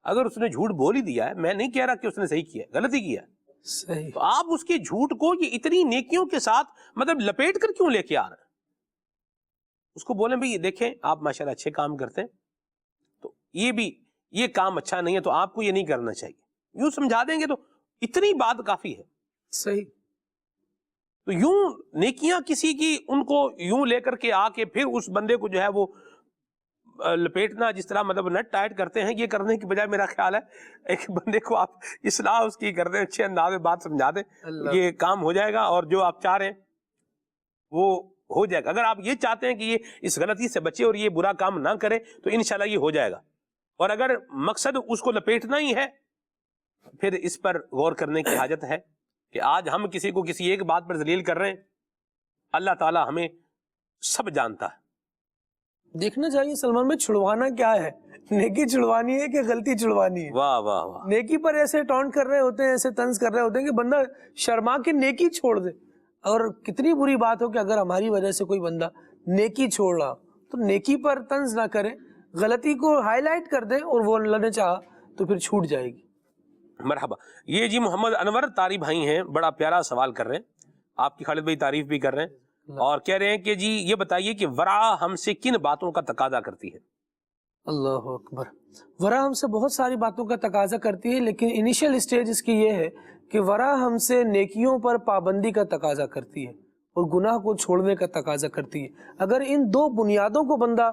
اگر اس نے جھوٹ بول ہی دیا ہے، میں نہیں کہہ رہا کہ اس نے صحیح کیا ہے، غلطی کیا ہے، صحیح، تو آپ اس کے جھوٹ کو یہ اتنی نیکیوں کے ساتھ مطلب لپیٹ کر کیوں لے کے آ رہے ہیں؟ اس کو بولیں بھئی دیکھیں آپ ماشاءاللہ اچھے کام کرتے ہیں، تو یہ کام اچھا نہیں ہے، تو آپ کو یہ نہیں کرنا چاہیے. یوں سمجھا دیں گے تو اتنی بات کافی ہے. صحیح. تو یوں نیکیاں کسی کی ان کو یوں لے کر کے آ کے پھر اس بندے کو جو ہے وہ لپیٹنا، جس طرح مطلب نٹ ٹائٹ کرتے ہیں، یہ کرنے کی بجائے میرا خیال ہے ایک بندے کو آپ اصلاح اس کی کر دیں، اچھے انداز میں بات سمجھا دیں، یہ کام ہو جائے گا اور جو آپ چاہ رہے ہیں وہ ہو جائے گا. اگر آپ یہ چاہتے ہیں کہ یہ اس غلطی سے بچے اور یہ برا کام نہ کرے تو انشاءاللہ یہ ہو جائے گا. اور اگر مقصد اس کو لپیٹنا ہی ہے پھر اس پر غور کرنے کی حاجت ہے کہ آج ہم کسی کو کسی ایک بات پر ذلیل کر رہے ہیں، اللہ تعالی ہمیں سب جانتا ہے. دیکھنا چاہیے سلمان میں چھڑوانا کیا ہے، نیکی چھڑوانی ہے کہ غلطی چھڑوانی ہے. واہ واہ واہ. نیکی پر ایسے ٹونٹ کر رہے ہوتے ہیں، ایسے طنز کر رہے ہوتے ہیں کہ بندہ شرما کے نیکی چھوڑ دے. اور کتنی بری بات ہو کہ اگر ہماری وجہ سے کوئی بندہ نیکی چھوڑ رہا تو نیکی پر طنز نہ کرے، غلطی کو ہائی لائٹ کر دیں اور وہ اللہ نے چاہا تو پھر چھوٹ جائے گی. مرحبا. یہ جی محمد انور طاری بھائی ہیں، بڑا پیارا سوال کر رہے ہیں، آپ کی خالد بھائی تعریف بھی کر رہے ہیں اور کہہ رہے ہیں کہ جی یہ بتائیے کہ ورع ہم سے کن باتوں کا تقاضا کرتی ہے؟ اللہ اکبر. ورع ہم سے بہت ساری باتوں کا تقاضا کرتی ہے، لیکن انیشل اسٹیج اس کی یہ ہے کہ ورع ہم سے نیکیوں پر پابندی کا تقاضا کرتی ہے اور گناہ کو چھوڑنے کا تقاضا کرتی ہے. اگر ان دو بنیادوں کو بندہ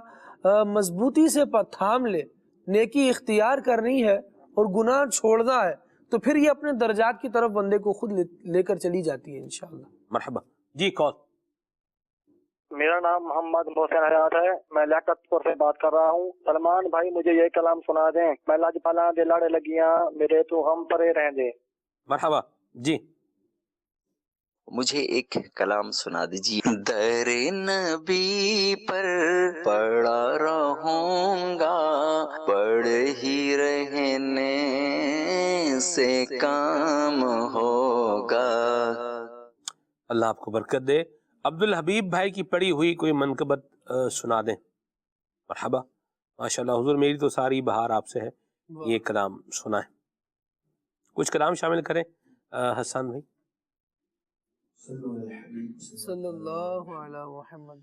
مضبوطی سے تھام لے، نیکی اختیار کرنی ہے اور گناہ چھوڑنا ہے، تو پھر یہ اپنے درجات کی طرف بندے کو خود لے کر چلی جاتی ہے انشاءاللہ. مرحبا. جی کون؟ میرا نام محمد محسن حیات ہے، میں لیاقت پور سے بات کر رہا ہوں. سلمان بھائی مجھے یہ کلام سنا دیں، میں لاج پالا دے لاڑے لگیاں میرے تو ہم پرے رہ دے. مرحبا. جی مجھے ایک کلام سنا دیجیے. در نبی پر پڑا رہوں گا، پڑھ ہی رہنے سے کام ہوگا. اللہ آپ کو برکت دے. عبد الحبیب بھائی کی پڑھی ہوئی کوئی منقبت سنا دیں. مرحبا. ماشاءاللہ حضور میری تو ساری بہار آپ سے ہے، یہ کلام سنا ہے. کچھ کلام شامل کریں حسان بھائی. صلی اللہ علیہ محمد.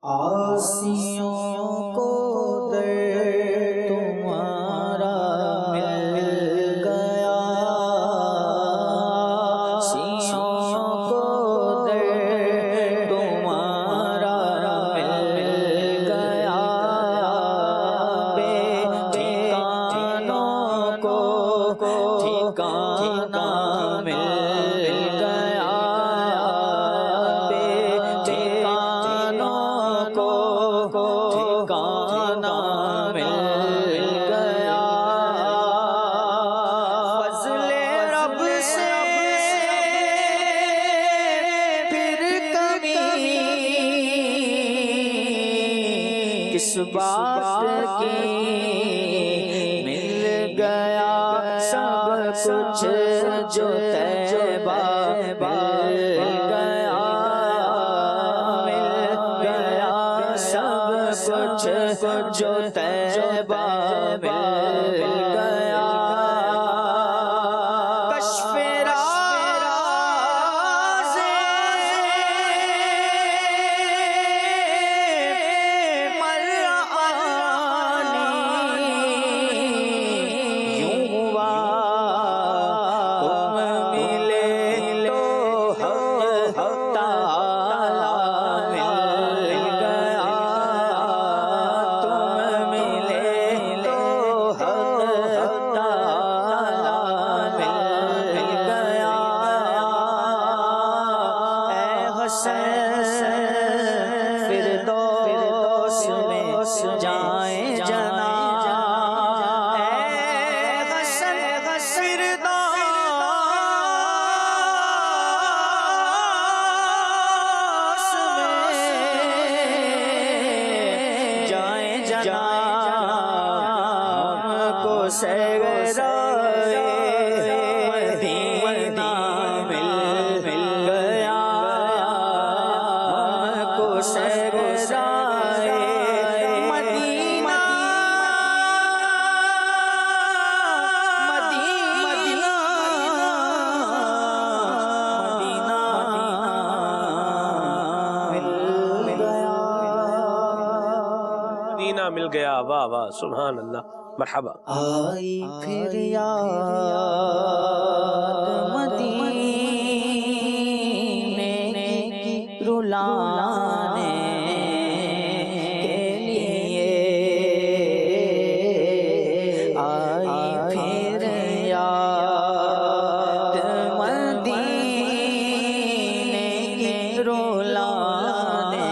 آسیوں کو در تمہارا مل گیا، آسیوں کو در تمہارا مل گیا، بے ٹھکانوں کو ٹھکانہ مل گیا، بے ٹھکانوں کو اس بات کی مل گیا سب کچھ جو طیبہ مل گیا، مل گیا سب کچھ جو طیبہ مل گیا، کشف راز مرعانی یوں ہوا، تم ملے تو حق تعالی مل گیا، تم ملے تو حق تعالی مل گیا، اے حسین فردوس میں جائیں جنا، اے حسن فردوس میں جائیں جنا، ہم کو سیرائے مدینہ مل گیا، ہم کو سیرائے مدینہ مدینہ مل گیا، واہ واہ سبحان اللہ، مرحبا۔ آئی پھر یاد مدینے کی رلانے کے لیے، آئی پھر یاد مدینے کی رلانے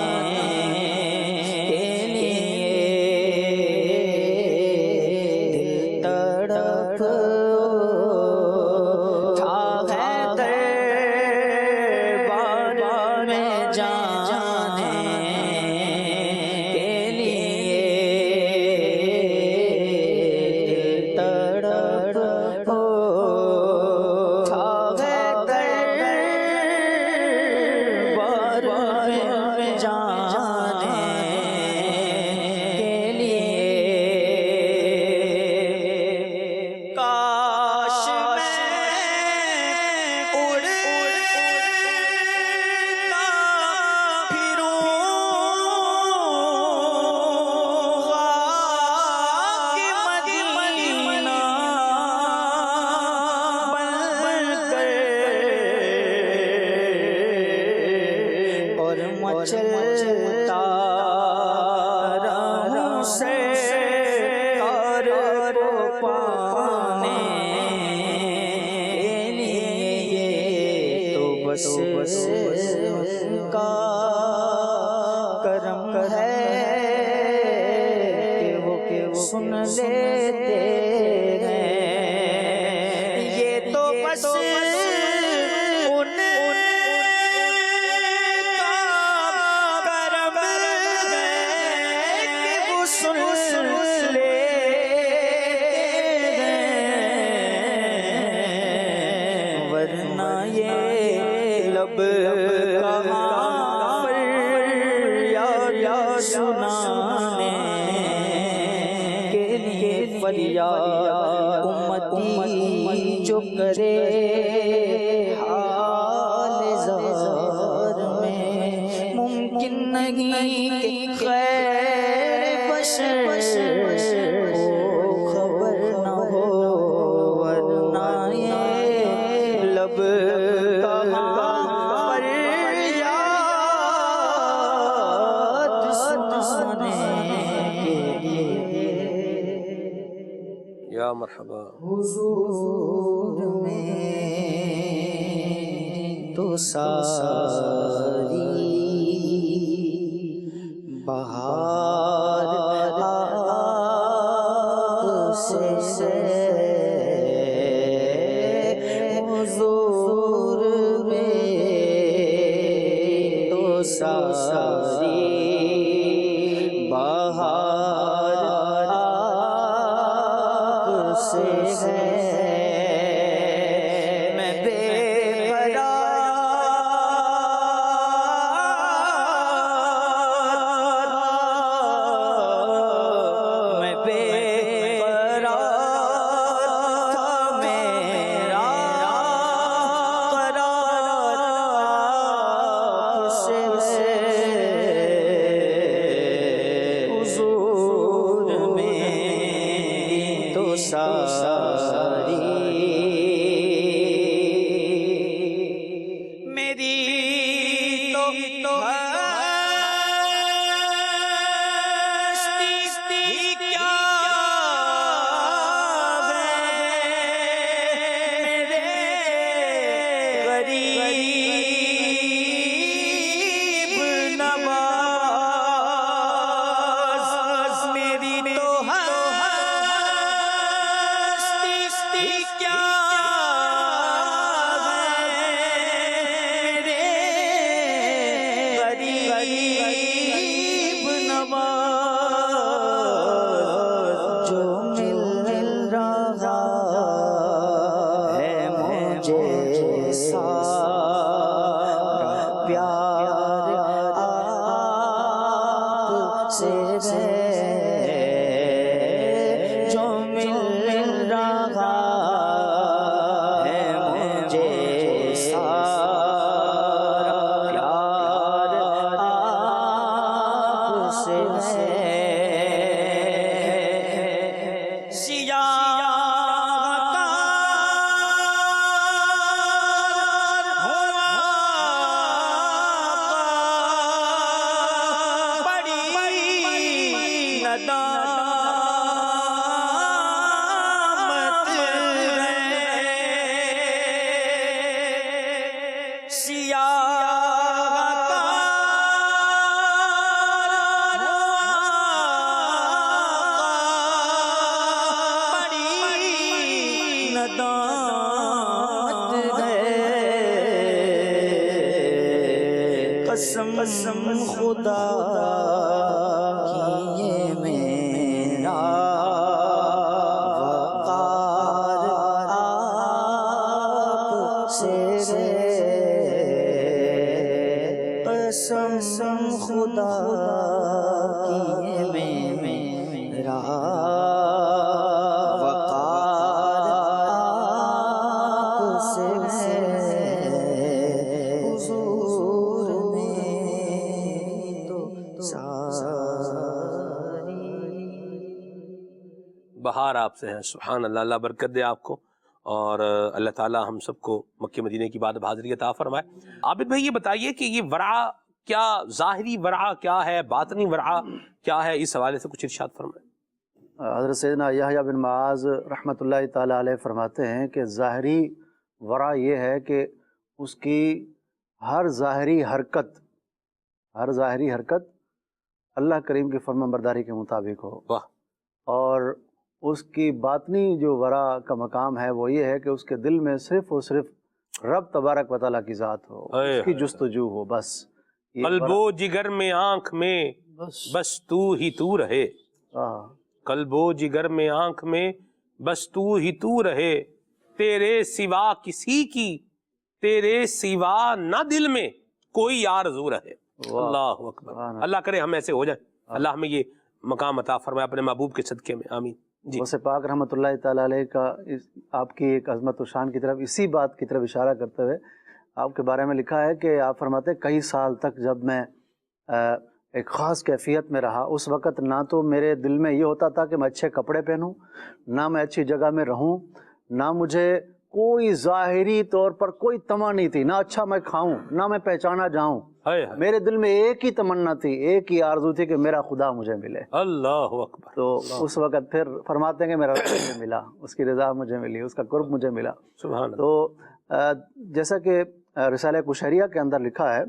کے لیے، دل تڑپ تھا دربار میں جانے کے لیے، دل تڑپ تھا دربار میں جانے کے لیے، کاش میں اڑتا پھروں خاک مدینہ بن کر، اور مچلتا رہوں سرکار کو پانے کے لیے، تو بس ان کا کرم ہے کہ وہ سن لیتے ہیں، یہ تو بس ان کا کرم ہے کہ وہ سن لیتے ہیں، ورنہ یہ لب کہاں فریاد سنانے کے لیے، فریاد امتی جو کرے حال زار میں، ممکن نہیں کہ خیر بشر کو خبر نہ ہو، ورنہ یہ لب کہاں فریاد سنانے کے لیے، یا مرحبا۔ حضور میں تو ساری بہار آپ سے، حضور میں تو ساری بہار ساری میری تو ہستی کیا ہے میرے غریب نواز میری تو ہستی کیا غریب نواز جو مل رہا ہے مجھے سارا پیار آپ سے ہے جو مل رہا ہے مجھے سارا پیار آپ سے ہے سیاہ ندامت قسم خدا کی یہ میرا وقار آپ سے قسم خدا کی یہ میرا وقار آپ سے حضور بہار آپ سے ہیں. سبحان اللہ. اللہ برکت دے آپ کو، اور اللہ تعالیٰ ہم سب کو مکہ مدینے کی بات حاضری عطا فرمائے. عابد بھائی یہ بتائیے کہ یہ ورع کیا، ظاہری ورع کیا ہے، باطنی ورع کیا ہے، اس حوالے سے کچھ ارشاد فرمائے. حضرت سیدنا یحییٰ بن معاذ رحمۃ اللہ تعالیٰ علیہ فرماتے ہیں کہ ظاہری ورع یہ ہے کہ اس کی ہر ظاہری حرکت اللہ کریم کی فرما برداری کے مطابق ہو. واہ. اور اس کی باطنی جو ورع کا مقام ہے وہ یہ ہے کہ اس کے دل میں صرف اور صرف رب تبارک و تعالیٰ کی ذات ہو، اس کی جستجو ہو. بس قلب و جگر میں آنکھ میں بس تو ہی تو رہے. قلب و جگر میں آنکھ میں بس تو ہی تو رہے، تیرے سوا کسی کی، تیرے سوا نہ دل میں کوئی آرزو رہے. اللہ اکبر. اللہ کرے ہم ایسے ہو جائیں. اللہ ہمیں یہ مقام عطا فرمائے اپنے محبوب کے صدقے میں. آمین. جی. غوث پاک رحمۃ اللہ تعالیٰ علیہ کا آپ کی ایک عظمت و شان کی طرف، اسی بات کی طرف اشارہ کرتے ہوئے آپ کے بارے میں لکھا ہے کہ آپ فرماتے ہیں کئی سال تک جب میں ایک خاص کیفیت میں رہا، اس وقت نہ تو میرے دل میں یہ ہوتا تھا کہ میں اچھے کپڑے پہنوں، نہ میں اچھی جگہ میں رہوں، نہ مجھے کوئی ظاہری طور پر کوئی تمنا نہیں تھی، نہ اچھا میں کھاؤں، نہ میں پہچانا جاؤں. میرے دل میں ایک ہی تمنا تھی، ایک ہی آرزو تھی کہ میرا خدا مجھے ملے. اللہ اکبر. تو اس وقت پھر فرماتے ہیں کہ میرا رب مجھے ملا، اس کی رضا مجھے ملی، اس کا قرب مجھے ملا. سبحان. تو جیسا کہ رسالہ کشریہ کے اندر لکھا ہے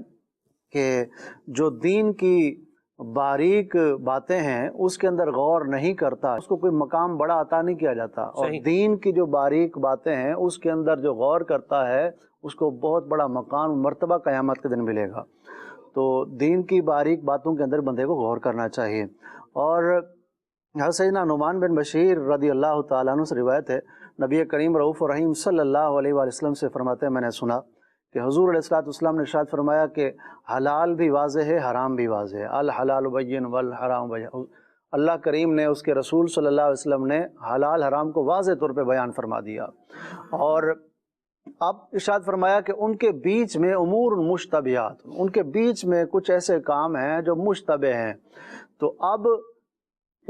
کہ جو دین کی باریک باتیں ہیں اس کے اندر غور نہیں کرتا، اس کو کوئی مقام بڑا عطا نہیں کیا جاتا. اور دین کی جو باریک باتیں ہیں اس کے اندر جو غور کرتا ہے اس کو بہت بڑا مقام مرتبہ قیامت کے دن ملے گا. تو دین کی باریک باتوں کے اندر بندے کو غور کرنا چاہیے. اور سیدنا نعمان بن بشیر رضی اللہ تعالیٰ عنہ سے روایت ہے، نبی کریم رؤوف الرحیم صلی اللہ علیہ وآلہ وسلم سے فرماتے ہیں میں نے سنا کہ حضور علیہ السلام نے ارشاد فرمایا کہ حلال بھی واضح ہے، حرام بھی واضح ہے. الحلال بین والحرام بین. اللہ کریم نے، اس کے رسول صلی اللہ علیہ وسلم نے حلال حرام کو واضح طور پہ بیان فرما دیا. اور اب ارشاد فرمایا کہ ان کے بیچ میں امور مشتبہات، ان کے بیچ میں کچھ ایسے کام ہیں جو مشتبہ ہیں. تو اب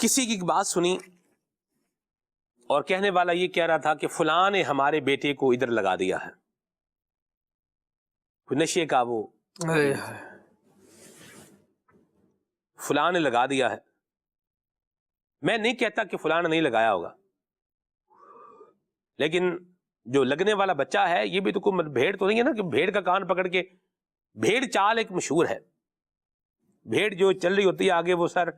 کسی کی بات سنی اور کہنے والا یہ کہہ رہا تھا کہ فلاں نے ہمارے بیٹے کو ادھر لگا دیا ہے، نشے کا وہ فلاں نے لگا دیا ہے۔ میں نہیں کہتا کہ فلاں نے نہیں لگایا ہوگا، لیکن جو لگنے والا بچہ ہے یہ بھی تو کوئی بھیڑ تو نہیں ہے نا کہ بھیڑ کا کان پکڑ کے، بھیڑ چال ایک مشہور ہے، بھیڑ جو چل رہی ہوتی ہے آگے وہ سر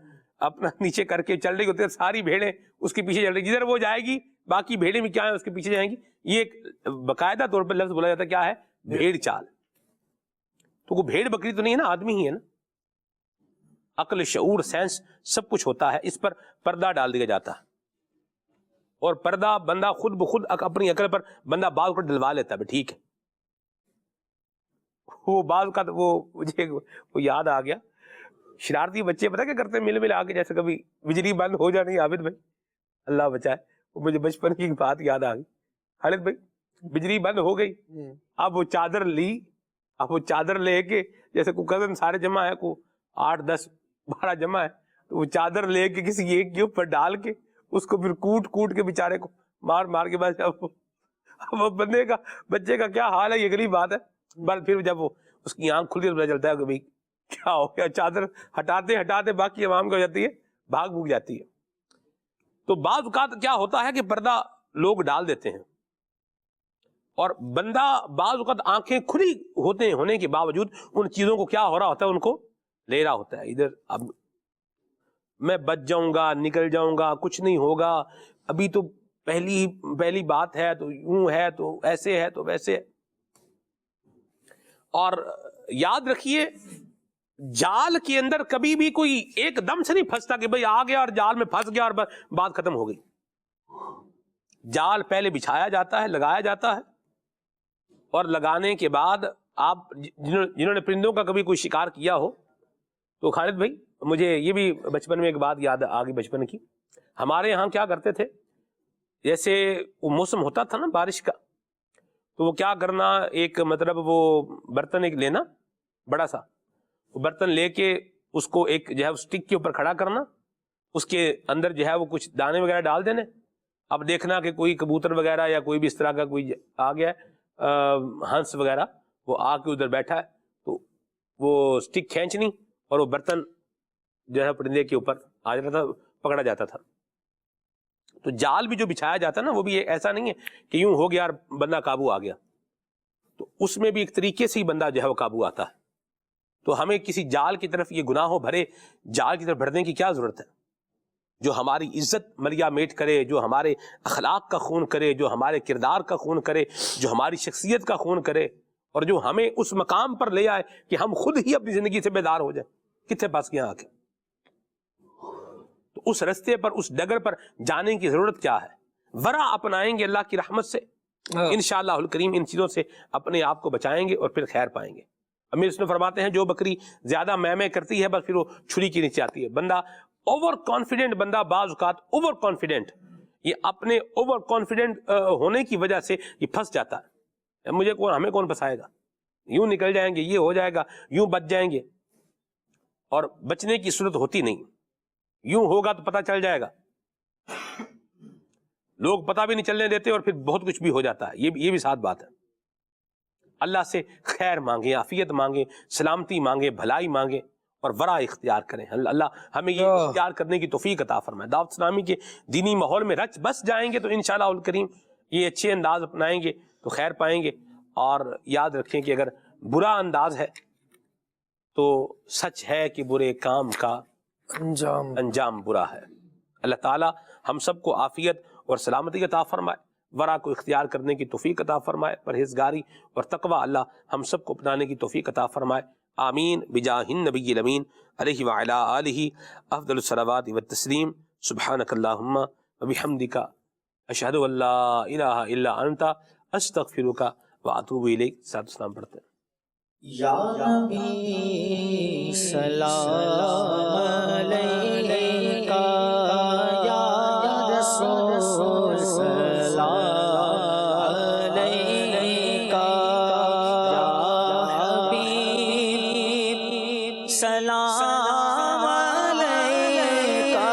اپنا نیچے کر کے چل رہی ہوتی ہے، ساری بھیڑیں اس کے پیچھے چل رہی، جدھر وہ جائے گی باقی بھیڑیں بھی کیا ہیں اس کے پیچھے جائیں گی۔ یہ ایک باقاعدہ طور پر لفظ بولا جاتا ہے، کیا ہے؟ بھیڑ چال۔ تو وہ بھیڑ بکری تو نہیں ہے نا، آدمی ہی ہے نا۔ عقل، شعور، سینس سب کچھ ہوتا ہے، اس پر پردہ ڈال دیا جاتا ہے، اور پردہ بندہ خود بخود اپنی عقل پر بندہ بعض کو ڈلوا لیتا ہے، ٹھیک ہے۔ وہ بعض کا وہ مجھے وہ یاد آ گیا، شرارتی بچے پتہ کیا کرتے ہیں، مل آ کے جیسے کبھی بجلی بند ہو جانی، عابد بھائی اللہ بچائے، وہ مجھے بچپن کی بات یاد آ گئی۔ خالد بھائی بجلی بند ہو گئی، اب وہ چادر لی، اب وہ چادر لے کے جیسے کوئی کزن سارے جمع ہے، کو 8 10 12 جمع ہے، تو وہ چادر لے کے کسی ایک کے اوپر ڈال کے اس کو پھر کوٹ کے بیچارے کو مار کے بعد اب بچے کا کیا حال ہے، یہ اگلی بات ہے۔ بس پھر جب وہ اس کی آنکھ کھلتی ہے تو پتہ چلتا ہے کہ بھائی کیا ہو گیا، چادر ہٹاتے باقی عوام کو جاتی ہے بھاگ بھوگ جاتی ہے۔ تو بعض اوقات کیا ہوتا ہے کہ پردہ لوگ ڈال دیتے ہیں، اور بندہ بعض اوقات آنکھیں کھلی ہونے کے باوجود ان چیزوں کو کیا ہو رہا ہوتا ہے، ان کو لے رہا ہوتا ہے۔ ادھر اب میں بچ جاؤں گا، نکل جاؤں گا، کچھ نہیں ہوگا، ابھی تو پہلی بات ہے، تو یوں ہے، تو ایسے ہے، تو ویسے ہے۔ اور یاد رکھیے جال کے اندر کبھی بھی کوئی ایک دم سے نہیں پھنستا کہ بھئی آ گیا اور جال میں پھنس گیا اور بات ختم ہو گئی۔ جال پہلے بچھایا جاتا ہے، لگایا جاتا ہے، اور لگانے کے بعد آپ جنہوں نے پرندوں کا کبھی کوئی شکار کیا ہو تو خالد بھائی مجھے یہ بھی بچپن میں ایک بات یاد آ گئی بچپن کی۔ ہمارے یہاں کیا کرتے تھے، جیسے وہ موسم ہوتا تھا نا بارش کا، تو وہ کیا کرنا، ایک مطلب وہ برتن ایک لینا بڑا سا، وہ برتن لے کے اس کو ایک جو ہے اسٹک کے اوپر کھڑا کرنا، اس کے اندر جو ہے وہ کچھ دانے وغیرہ ڈال دینے۔ اب دیکھنا کہ کوئی کبوتر وغیرہ یا کوئی بھی اس طرح کا کوئی آ گیا ہنس وغیرہ، وہ آ کے ادھر بیٹھا ہے، تو وہ اسٹک کھینچنی اور وہ برتن جو ہے پرندے کے اوپر آ جاتا تھا، پکڑا جاتا تھا۔ تو جال بھی جو بچھایا جاتا ہے نا، وہ بھی ایسا نہیں ہے کہ یوں ہو گیا اور بندہ قابو آ گیا، تو اس میں بھی ایک طریقے سے ہی بندہ جو ہے وہ قابو آتا ہے۔ تو ہمیں کسی جال کی طرف، یہ گناہوں بھرے جال کی طرف بڑھنے کی کیا ضرورت ہے؟ جو ہماری عزت مریا میٹ کرے، جو ہمارے اخلاق کا خون کرے، جو ہمارے کردار کا خون کرے، جو ہماری شخصیت کا خون کرے، اور جو ہمیں اس مقام پر لے آئے کہ ہم خود ہی اپنی زندگی سے بیدار ہو جائیں، کتنے پاس کیا آ کے؟ تو اس رستے پر، اس ڈگر پر جانے کی ضرورت کیا ہے؟ ورع اپنائیں گے اللہ کی رحمت سے، انشاءاللہ الکریم ان چیزوں سے اپنے آپ کو بچائیں گے اور پھر خیر پائیں گے۔ امیر اس نے فرماتے ہیں جو بکری زیادہ میں کرتی ہے بس پھر وہ چھری کے نیچے آتی ہے۔ بندہ اوور کانفیڈنٹ، بندہ بعض اوقات اوور کانفیڈنٹ، یہ اپنے اوور کانفیڈنٹ ہونے کی وجہ سے یہ پھنس جاتا ہے۔ ہمیں کون پھنسائے گا، یوں نکل جائیں گے، یہ ہو جائے گا، یوں بچ جائیں گے، اور بچنے کی صورت ہوتی نہیں، یوں ہوگا تو پتہ چل جائے گا، لوگ پتہ بھی نہیں چلنے دیتے اور پھر بہت کچھ بھی ہو جاتا ہے۔ یہ بھی ساتھ بات ہے۔ اللہ سے خیر مانگیں، عافیت مانگیں، سلامتی مانگیں، بھلائی مانگیں، اور ورع اختیار کریں۔ اللہ ہمیں یہ اختیار کرنے کی توفیق عطا فرمائے۔ دعوت اسلامی کے دینی ماحول میں رچ بس جائیں گے تو انشاءاللہ الکریم یہ اچھے انداز اپنائیں گے تو خیر پائیں گے۔ اور یاد رکھیں کہ اگر برا انداز ہے تو سچ ہے کہ برے کام کا انجام برا ہے۔ اللہ تعالی ہم سب کو عافیت اور سلامتی عطا فرمائے، ورع کو اختیار کرنے کی توفیق عطا فرمائے، پرہیزگاری اور تقوی اللہ ہم سب کو اپنانے کی توفیق عطا فرمائے۔ آمین بجاہ النبی الامین علیہ وعلی آلہ افضل الصلوات والتسلیم۔ سبحانک اللہم وبحمدک اشہد ان لا الہ الا انت استغفرک واتوب الیک۔ صلوات و سلام پڑھتے ہیں۔ یا نبی سلام علیکہ، یا رسول سلام علیکہ، یا حبیب سلام علیکہ،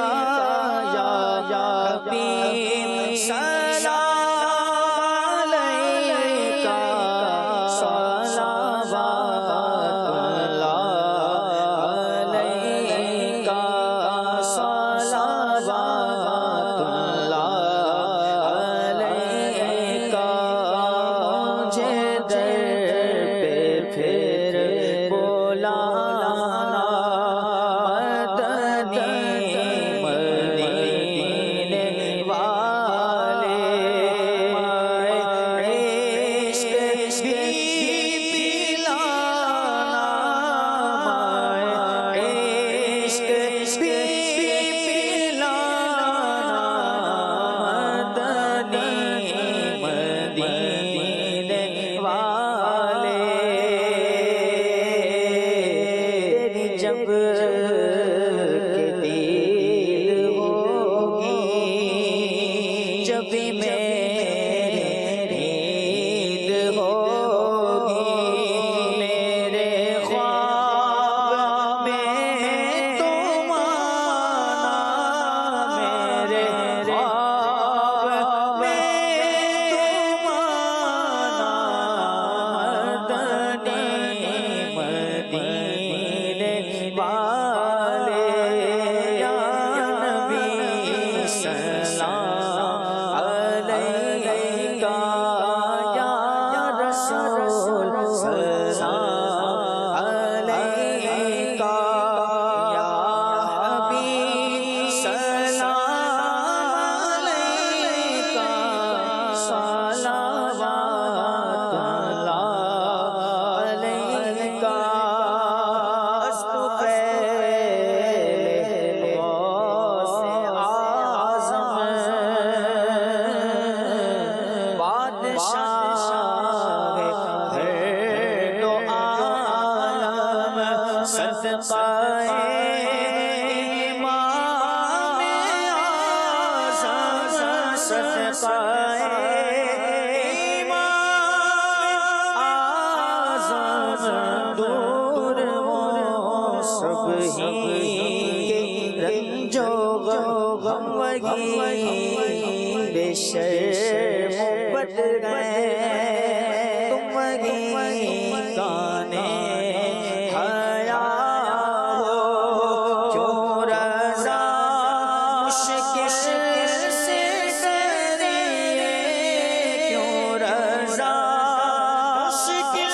دور ہو سب ہی رنجو غم وگی بے شرم بد گئے تم وگی کانے حیا ہو کیوں رضا مشکل سے ڈریے کیوں رضا مشکل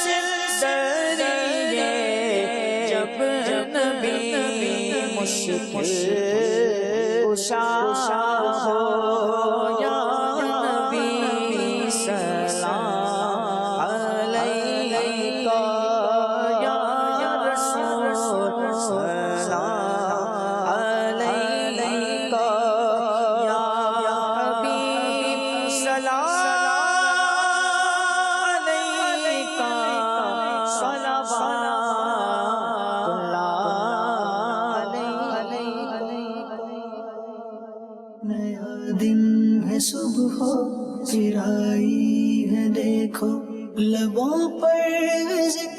سے ڈریے جب نبی مشکل کشا ہو یا نبی سلام علیکہ یا رسول سلام علیکہ یا حبیب سلام علیکہ صلوات نیا دن ہے صبح چرائی ہے دیکھو لبوں پر ذکر